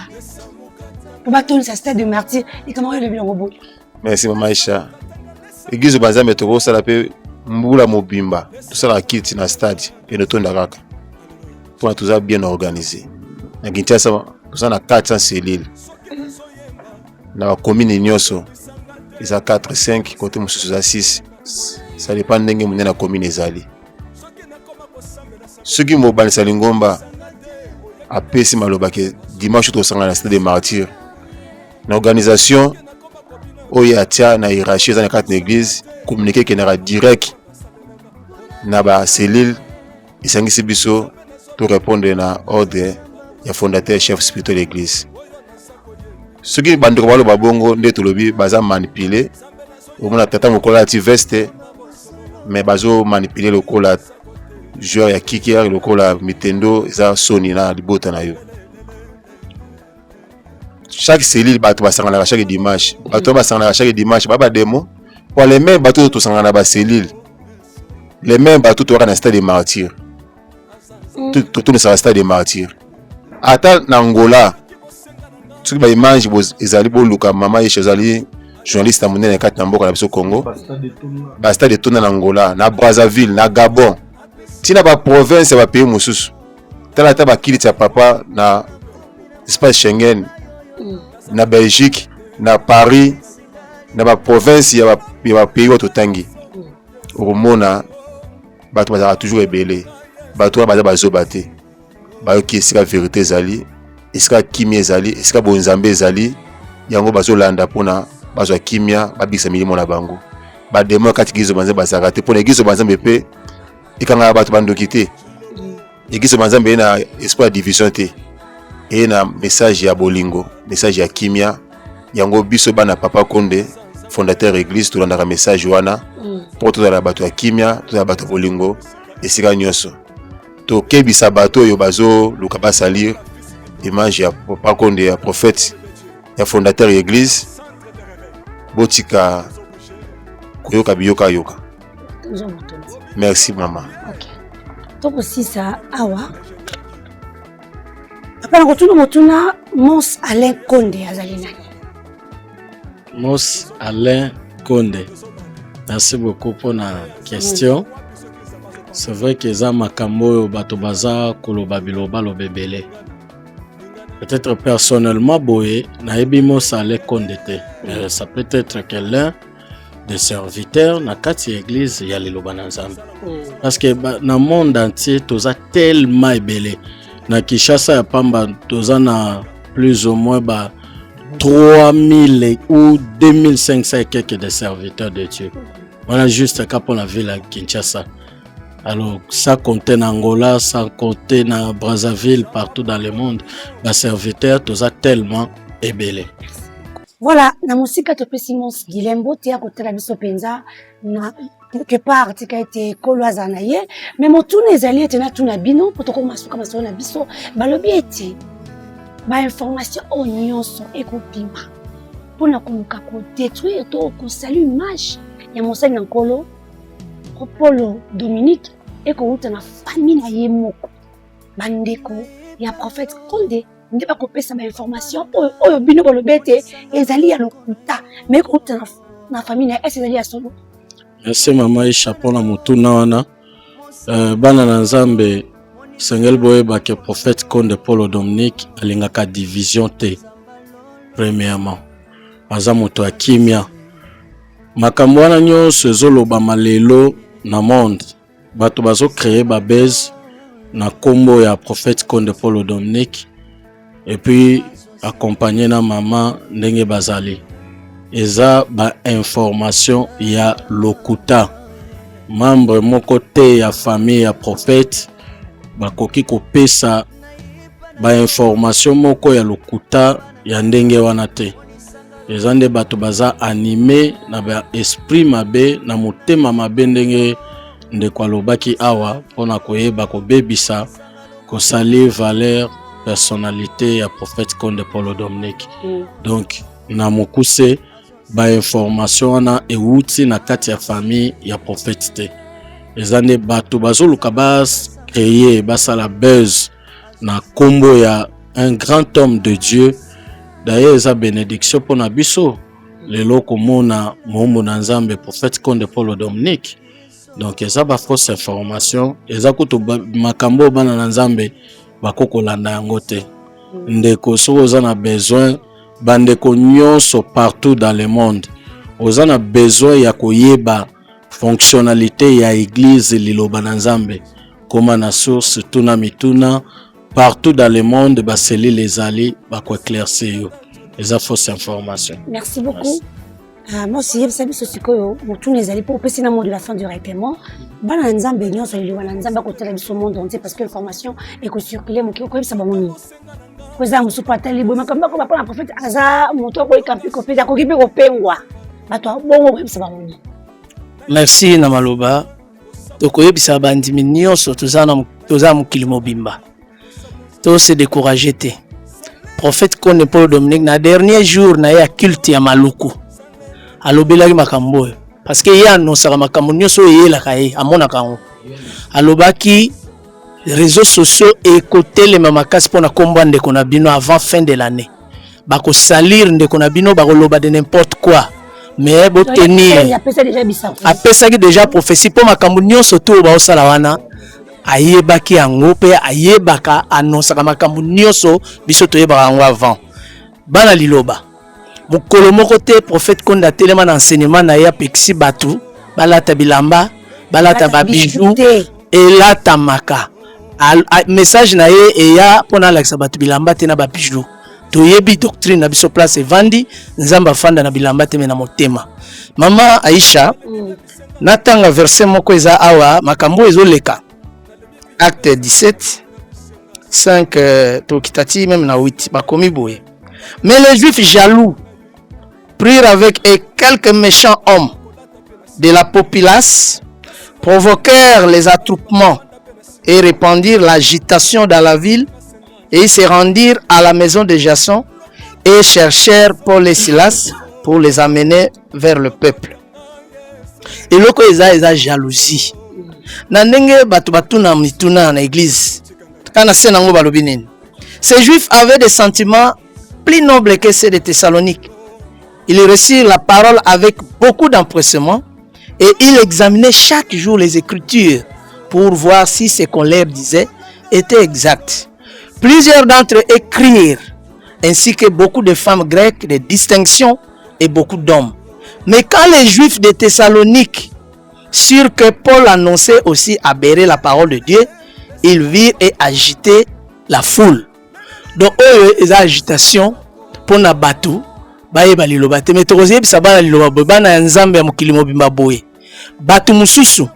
po batondisa stade de martyr likambo oyo elobi yango boye. Merci mama Aisha. Église banzambe tokosala mpe mbula mobimba tosalaka kiti na stade ene tonda kaka mpona toza bien organisé na Kinshasa toza na 400 cellules na bacommune nyonso eza 4-5 kote mosusu eza 6 ça dépend ndenge monene na commune ezali soki mobanisa lingomba apesi maloba ke dimanche tosangana na stade de martyr na organisation oyo atia na hiérarchie eza na kati na église communiqué kenaka direct na bacellule esangisi biso to répondre na ordre ya fondateur chef spirituel de l'église soki bandeko baloba bongo nde tolobi baza manipulé omona tata mokolo ati veste mais bazo manipulé lokola joueur ya kicker lokola mitendo eza soni na libota na yo chaque cellule bato basangana chaque dimanche bato basangana chaque dimanche baba demo pour les mêmes bato to sangana ba cellule les mêmes bato to na stade de martyr tout ne sera stade de martyr ata na Angola soki ba image ezali boluka mama Aisha ezali journaliste monene kati na mboka na biso Congo ba stade de tona na Angola na Brazzaville na Gabon tina ba province ba pays mosusu tala ta ba kiliti ya papa na espace Schengen na Belgique na Paris na ba province ya ba pays oto tangi omona bato bazaka toujours ebele bato baza bazobate bayoki esika vérité ezali esika kimia ezali esika bonzambe ezali yango bazolanda mpona bazwa kimia babikisa milimo na bango bademo kati gizo banzambe bazalaka te mpona egizo banzambe mpe ekangaka bato bandoki te egizo banzambe ye na espoir ya division te eye na message ya bolingo message ya kimia yango biso bana papa Konde fondateur église tolandaka message wana mpo tozala bato ya kimia tozala bato ya bolingo esika nyonso tokebisa bato oyo bazoluka basalir image ya papa Konde ya prophète ya fondateur ya église botika koyoka biyoka yoka. Merci mama. Okay. Tokosisa awa apana kotuna motuna Mons Alain Konde azali nani? Mons Alain Konde. Merci beaucoup pour la question. C'est vrai que ça makambo bato baza koloba biloba lo bebele. Peut-être personnellement boye na ebi Mons Alain Konde te. Mais ça peut être que l'un des serviteurs na kati église ya liloba na Nzambe. Parce que na monde entier toza tellement ebele. Na Kinshasa ya pamba toza na plus ou moins 3000 ou 2500 et quelques de serviteurs de Dieu. On a juste qu'à pour la ville à Kinshasa. Alors, ça comptait en Angola, ça comptait en Brazzaville, partout dans le monde. Les serviteurs, tout ça tellement ébélé. Voilà, na musika topesi Mons Gilembo te ya kotala biso penza na quelque part tika ete kolwaza na ye mais motuna ezali ete na tuna bino potoko masuka maso na biso balobi ete ba information o nyonso ekopima pona koluka ko détruire to ko salut image ya mosali na nkolo Paul Dominique ekouta na famille na ye moko bandeko ya prophète Konde nde bakopesa ba information oyo bino bolobete ezali ya lokuta mais ekouta na famille na ezali ya solo. Merci mama Aisha pona motuna wana bana na Nzambe sengel boyeba ke prophète Konde Paul Dominique alingaka division te. Premièrement aza moto ya kimia makambo wana nyonso ezoloba malelo na monde bato bazo créer ba base na kombo ya prophète Konde Paul Dominique et puis accompagné na maman ndenge bazali eza ba information ya lokuta membre moko te ya famille ya prophète bakoki kopesa ba information moko ya lokuta ya ndenge wana te. Eza nde bato baza animé na ba esprit mabe na motema mabe ndenge ndeko alobaki awa mpona koyeba kobebisa kosali valeur personnalité ya prophète Konde Paul Dominique. Donc na mokuse ba information wana euti na kati ya famille ya prophète te. Eza nde bato bazoluka bas créer basala buzz na kombo ya un grand homme de Dieu. D'ailleurs eza bénédiction pour na biso lelo komona mombo na Nzambe prophète Konde Paul Dominique. Donc eza ba fausse information, eza kuto makambo bana na Nzambe bakoko landa yango te. Ndeko so oza na besoin bandeko nyonso partout dans le monde. Oza na besoin ya koyeba fonctionnalité ya église liloba na Nzambe. Koma na source tuna mituna partout dans le monde baseli les alliés bako éclaircir yo. Eza fausse information. Merci beaucoup. Moi aussi je sais ce que tous les alliés pour passer dans le monde de la fin du répaiement. Bana Nzambe nyonso liloba na Nzambe ko tala biso monde entier parce que l'information est ko circuler mo ko ça ba moni. Koza musupata libo makamba ko ba na prophète aza moto ko ikampi ko peza ko kipe ko pengwa. Bato bongo ko ça ba moni. Merci na maloba. Tokoyebisa bandimi nyonso toza mokili mobimba. To se décourager te. Prophète Konde Paul Dominique na dernier jour na ya culte ya maluku. Alobelaki makambo parce que ya annoncera makambo nyonso eyelaka ye amonaka ngo. Alobaki réseaux sociaux et côté les mamakasi pona komba ndeko na bino avant fin de l'année. Bako salir ndeko na bino bakoloba de n'importe quoi. Mais bo tenir apesaki déjà prophétie pour makambo nyonso to ba osala wana ayebaki yango pe ayebaka annonce makambo nyonso biso toyebaka yango avant bana liloba mukolo moko te prophète Konde telema na enseignement na ya pexi batu balata bilamba balata babijou elata maka message na ye eya pona lakisa batu bilamba te na babijou. Toyebi doctrine na biso place evandi Nzamba fanda na bilamba te na motema. Mama Aisha natanga verset moko eza awa makambo ezoleka. Acte 17 5 tokitati même na 8 bakomi boye. Mais les Juifs jaloux prirent avec eux quelques méchants hommes de la populace, provoquèrent les attroupements et répandirent l'agitation dans la ville. Et ils se rendirent à la maison de Jason et cherchèrent Paul et Silas pour les amener vers le peuple. Et loko eza jalousie. Na ndenge batu na mituna na église. Kana sena ngo balobi nini. Ces Juifs avaient des sentiments plus nobles que ceux de Thessalonique. Ils reçurent la parole avec beaucoup d'empressement et ils examinaient chaque jour les Écritures pour voir si ce qu'on leur disait était exact. Plusieurs d'entre eux écrirent, ainsi que beaucoup de femmes grecques de distinction et beaucoup d'hommes. Mais quand les Juifs de Thessalonique surent que Paul annonçait aussi à Bérée la parole de Dieu, ils virent et agitaient la foule. Donc, eux, agitation pour na batu, baye baliloba te mais tokozie bisa bana liloba bana Nzambe ya mokili mobimba boye. Batu mususu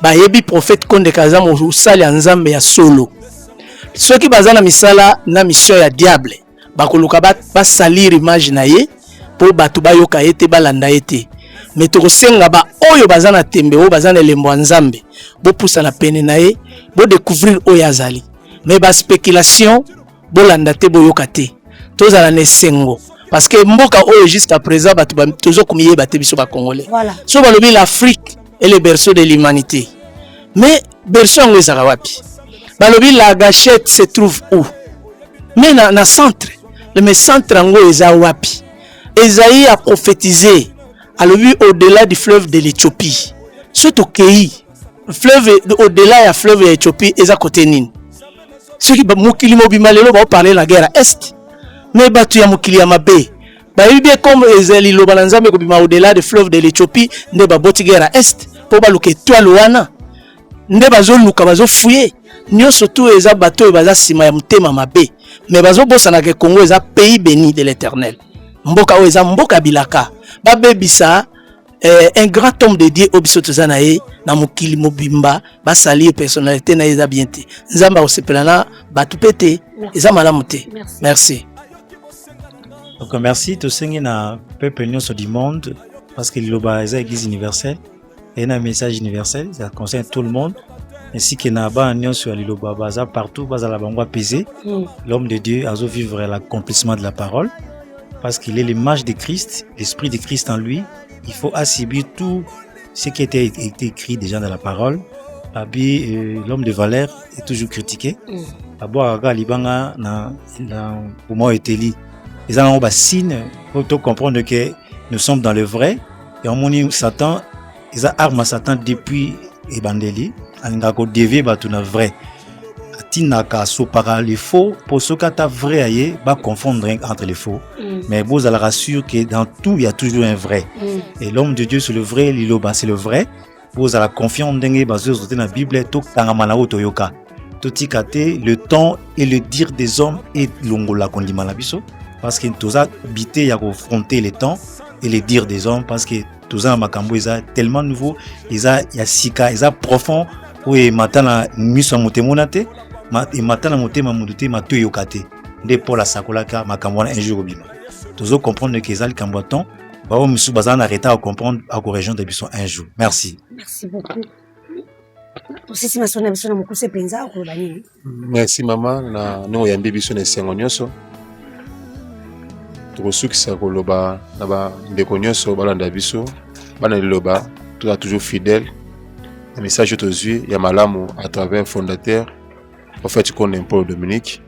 bayebi prophète Konde kaza mo sali Nzambe ya solo. Ceux qui bazana misala na mission ya diable bakoluka ba salir image na ye pour batu bayoka ete balanda ete mais tokosenga ba oyo bazana tembe o bazana elembo Nzambe bo poussa na pene na ye bo découvrir oyo azali mais ba spéculation bo landa te boyoka te tozala ne sengo parce que mboka oyo jusqu'à présent batu tozo komiye ba te biso ba congolais voilà so balobi l'Afrique est le berceau de l'humanité mais berceau ngo ezaka wapi. Balobi la gâchette se trouve où? Mais na centre. Le centre ango eza wapi? Esaïe a prophétisé alobi au-delà du fleuve de l'Éthiopie. Surtout kei fleuve au-delà ya fleuve ya Éthiopie eza côté nini? Ceux qui mokili mobimba lelo ba parler la guerre à est. Mais batu ya mokili ya mabe. Ba yibie comme ezali loba na Nzambe ko bima au-delà du fleuve de l'Éthiopie nde ba boti guerre à est. Po ba luke toile wana. Nde bazo luka bazo fouiller. Nyonso tout eza bato baza sima ya mutema mabe mais bazo bosana ke Congo eza pays béni de l'Éternel. Mboka o eza mboka bilaka babebisa un grand homme dédié au biso tozanae na mokili mobimba basali personnalité na eza bien te nzamba osepelana batupete eza malamu te. Merci. Donc merci tosengi na peuple nyonso du monde parce que liloba eza église universelle et un message universel, ça concerne tout le monde. Ainsi que na-ba nyonso ya liloba baza partout bazala bango apaisé. L'homme de Dieu a vivre l'accomplissement de la parole parce qu'il est l'image de Christ, l'esprit de Christ en lui. Il faut assimiler tout ce qui a été écrit déjà dans la parole. L'homme de valeur est toujours critiqué. D'abord, libanga na pour moi eteli. Les gens ont signe pour comprendre que nous sommes dans le vrai. Et on moni Satan, ils ont arme à Satan depuis Ebandeli. Angako dévier batuna vrai. Tinaka sopara les faux pour ce qu'ata vrai aye ba confondre entre les faux. Mais vous allez rassurer que dans tout il y a toujours un vrai. Et l'homme de Dieu c'est le vrai, liloba c'est le vrai. Vous allez confiance dengue basé sur la Bible tout tangamana otoyoka. Totikate le temps et le dire des hommes et longola kondima la biso parce que tous a habité à confronter le temps et le dire des hommes parce que tous a makambo est tellement nouveau, il y a sika, il y a profond pour matana miso motemonate et matana motema mudute matu yokate de pour la sakolaka makambo un jour obima. Tous comprendre que ça le camboton ba o misu bazana arrêter à comprendre à corriger des biso un jour. Merci. Merci beaucoup. Merci maman na no yambi biso na sengo nyonso. Tukosukisa koloba na ba ndeko nyonso balanda biso bana liloba tu toujours fidèle. Un message autozui ya malamu à travers fondateur prophète Koné Paul Dominique.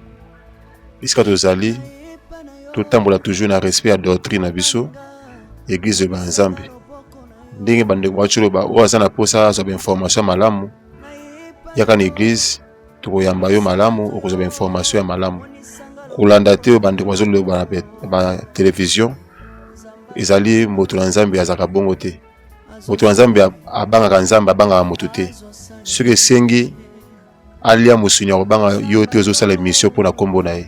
Puisque tozali tout tambola toujours na respect à doctrine na biso église de Banzambe. Ndenge bandeko bachuloba oza na posa za information malamu yaka na église tukoyamba yo malamu okoza information ya malamu kolanda te bandeko bazoloba ba télévision ezali moto na Nzambe azaka bongo te moto na Nzambe abanga Nzambe abanga moto te soki sengi alia musunya obanga yo te ozosala mission pour na kombo na ye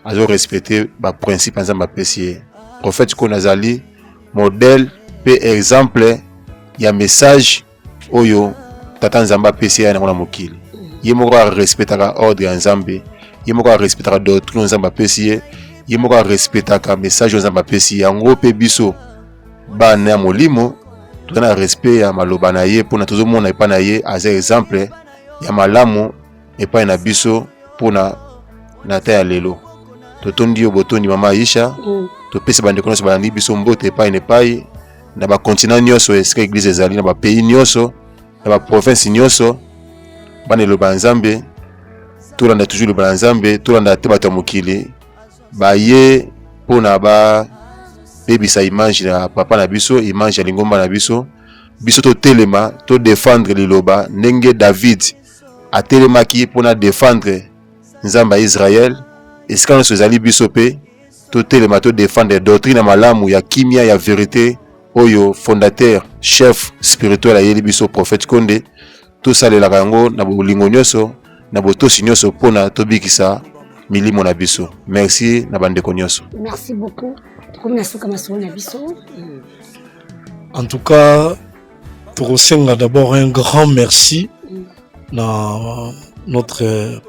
azo respecter ba principe Nzambe apesi prophète ko nazali modèle pe exemple ya message oyo tata Nzambe apesi ya na mokili ye moko respectaka ordre ya Nzambe ye moko respectaka doctrine Nzambe apesi ye moko respectaka message Nzambe apesi yango pe biso bana ya molimo tuna respect ya maloba na ye pona tozomona epa na ye as exemple ya malamu epa na biso pona na ta ya lelo totondi yo botondi mama Aisha to pesa bande kono balandi biso mbote epa ne pai na ba continent nyonso eske église ezali na ba pays nyonso na ba province nyonso bana loba Nzambe tolanda toujours loba Nzambe tolanda te bato mokili ba ye pona ba bebisa image na papa na biso image ya lingomba na biso biso to telema to défendre liloba ndenge David a telemaki pona défendre Nzambe ya Israël esika nyonso ezali biso pe to telema to défendre doctrine malamu ya kimia ya vérité oyo fondateur chef spirituel ya yeli biso prophète Konde to salela yango na bolingo nyonso na botosi nyonso pona to bikisa milimo na biso. Merci na bandeko nyonso. Merci beaucoup. En tout cas, Tokosenga d'abord un grand merci à notre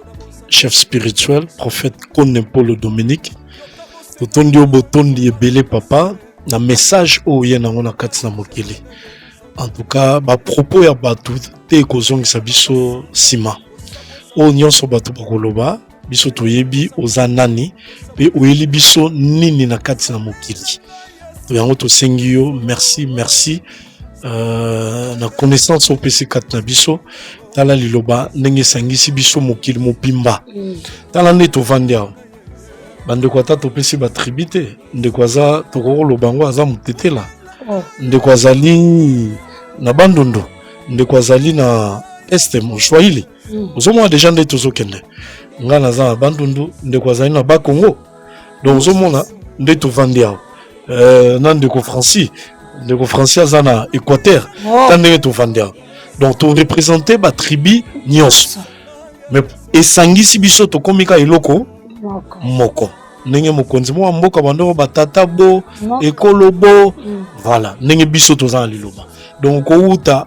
chef spirituel, prophète Koné Paul Dominique. Totondi obotondi ebele papa na message oyo na ngona katina mokili. En tout cas, ba propos ya batu te kozongisa biso sima. O nyonso batu bakoloba biso toyebi ozanani pe oyeli biso nini na kati na mokili to yango to sengi yo merci na connaissance opesi kati na biso tala liloba ndenge sangisi biso mokili mopimba tala nde tovandi awa bandeko ata topesi batribute ndeko aza tokoloba ngo aza motetela ndeko azali na bandondo ndeko azali na este moshwaili ozomona deja nde tozokende nga naza na bandundu ndeko azali na bakongo donc ozomona nde tovandi awa na ndeko Francis aza na Équateur ta ndenge tovandi awa donc torepresente batribi nyonso mais esangisi biso tokomika eloko moko ndenge mokonzi mwa mboka bandeko batata bo ekolo bo Voilà, ndenge biso toza na liloba. Donc outa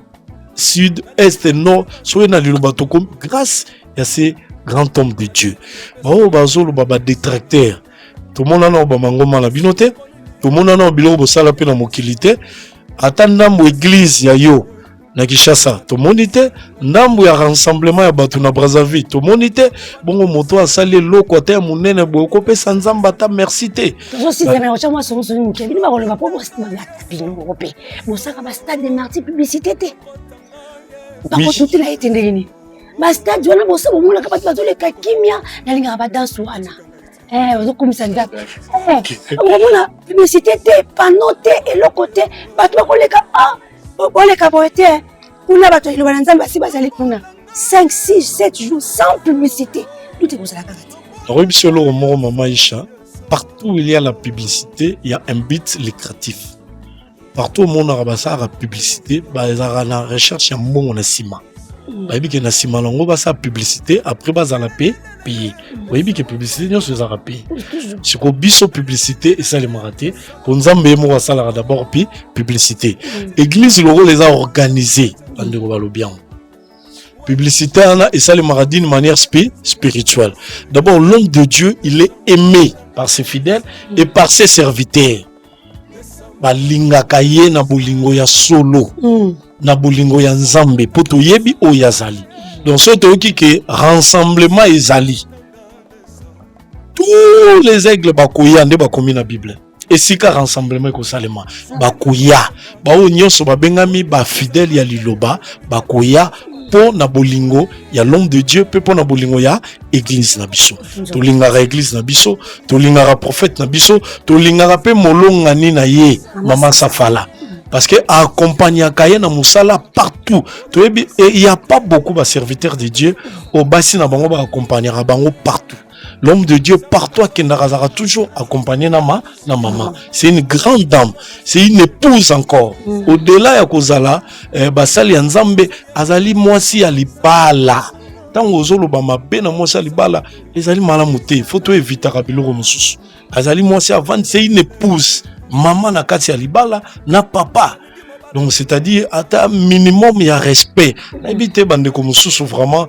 sud, est, nord, soyez na liloba tokom grâce à ces grands hommes de Dieu. Bao bazolo baba détracteur. Tout le monde a na ba mangoma na binote. Tout le monde a na biloko bosala pe na mokilité. Ata ndambo église ya yo na Kinshasa to monite ndambo ya rassemblement ya bato na Brazzaville to monite bongo moto asali loko ata ya munene boye kopesa nzamba ata merci te aussi ça na chama so so ni kebini ba koloba po bosta ba tapino kopé bosaka ba stade de martyr publicité te ba ko tuti la etende ni ba stade wana bosa bomula ka bato bazoleka kimia na linga ba danse wana ozokumisa nzambe omona publicité te panneau te eloko te bato bakoleka boleka boye te kuna bato iloba na nzambe asi bazali kuna 5, 6, 7 jours sans publicité tout est kozala kaka te Robisolo Moro Mama Isha, partout où il y a la publicité il y a un but lucratif partout au monde arabasa la publicité bazara na recherche ya mbongo na sima bayebi ke na sima nango basa publicité après bazala payer bayebi ke publicité nyonso ezala payer siko biso publicité esalemaka te po nzambe moko asalaka d'abord puis publicité église loko les a organisé bandeko balobi yango publicité ana esalemaka d'une manière spirituelle. D'abord l'homme de Dieu il est aimé par ses fidèles et par ses serviteurs balingaka ye na bolingo ya solo na bolingo ya nzambe po toyebi o yazali donc so toyoki ke rassemblement ezali tous les aigles bakoya nde bakomi na Bible esika rassemblement ekosalema bakoya bao nyonso babengami bafidèle ya liloba bakoya po na bolingo ya l'homme de Dieu pe po na bolingo ya église na biso tolingaka église na biso tolingaka prophète na biso tolingaka pe molongani na ye mama Safala parce que accompagner Kaye na musala partout et il y a pas beaucoup de serviteurs de Dieu au bassin na bango ba accompagner bango partout. L'homme de Dieu partout qui n'a toujours accompagné na maman. C'est une grande dame, c'est une épouse encore. Au-delà ya kozala basali ya nzambe azali mwasi alibala. Tant ozolo ba mabe na mwasi alibala ezali malamu te. Faut to éviter biloko mosusu. Azali mwasi avant c'est une épouse. Maman na kati alibala na papa. Donc c'est-à-dire à un minimum il y a respect. N'habitez bande comme sous vraiment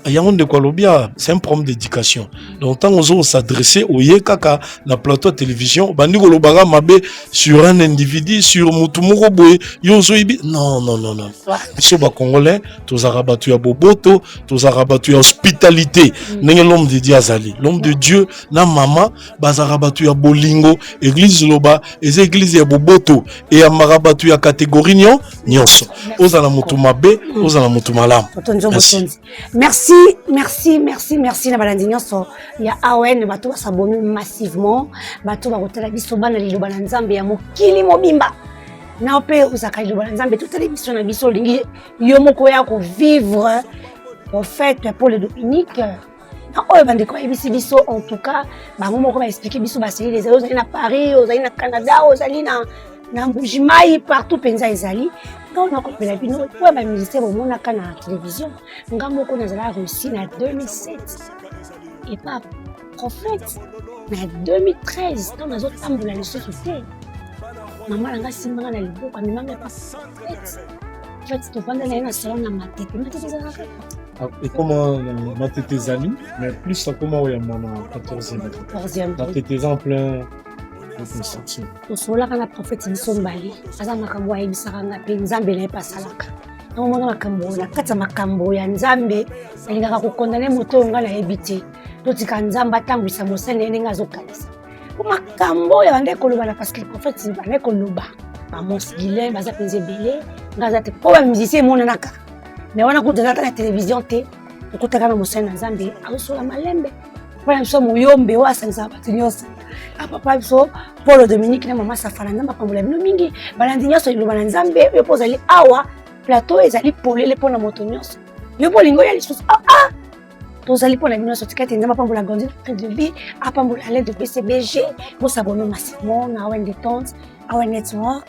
il y a un de quoi lobia, c'est un problème d'éducation. Donc tant on s'adresser au yekaka na plateau de télévision, bande ko lobaga mabe sur un individu sur mutumoko boy yozo ibi non. Biso ba congolais, tous arabatu ya boboto, tous arabatu ya hospitalité. Ndenge l'homme de Dieu azali. L'homme de Dieu na mama bazarabatu ya bolingo, église loba, les églises ya boboto et ya marabatu ya catégorie nyonso ozala mutu mabe ozala mutu malamu merci na balandi nyonso ya AON bato basaboni massivement bato bakotala biso bana liloba na nzambe ya mokili mobimba na pe uzaka liloba na nzambe totala biso na biso lingi yo moko ya ko vivre en fait pour le Dominique na oyo bandeko ebisi biso en tout cas bango moko ba expliquer biso baseli les ozali na Paris ozali na Canada ozali na Mbujimai partout penza ezali donc on kopela bino pour ba musicien bomona kana télévision ngambo ko nazala réussi na 2007 et pas prophète na 2013 quand nazo tambola le société maman nga simanga na liboko ni manga pas prophète en fait to panda na salon na matete ezala et comment matete zali mais plus ça comment ya mama 14e matete en plein tosolaka na prophète biso mbali aza makambo ayebisaka nga mpe nzambe naye pasalaka nomona makambo na kati ya makambo ya nzambe alingaka kokondane moto oyo nga nayebi te totika nzambe atambwisa mosali naye ndenge azokanisa po makambo oyo bande kolobana parce que le prophète bande koloba bamos guilin baza mpenza ebele nga aza te po bamusicien emonanaka mais wana kutazata na télévision te okutaka na mosali na nzambe azosola malembe mpona biso moyombe oyo asangisaka bato nyonso papa biso Paul Dominique na mama Safala nzambe akambola bino mingi balandi nyonso liloba na nzambe yo mpo ozali awa plateau ezali polele mpona moto nyonso yo bolingo ya lisusu tozali mpona bino nyonso tika ete nzambe apambola grandi de vie apambola alain de BCBG bosabone massivement na awen détente awen network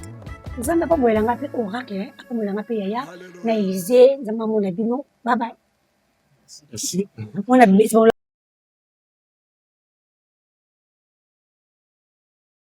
nzambe apambolelanga mpe oracle apambolelanga mpe yaya na Élysée nzambe amona bino bye bye.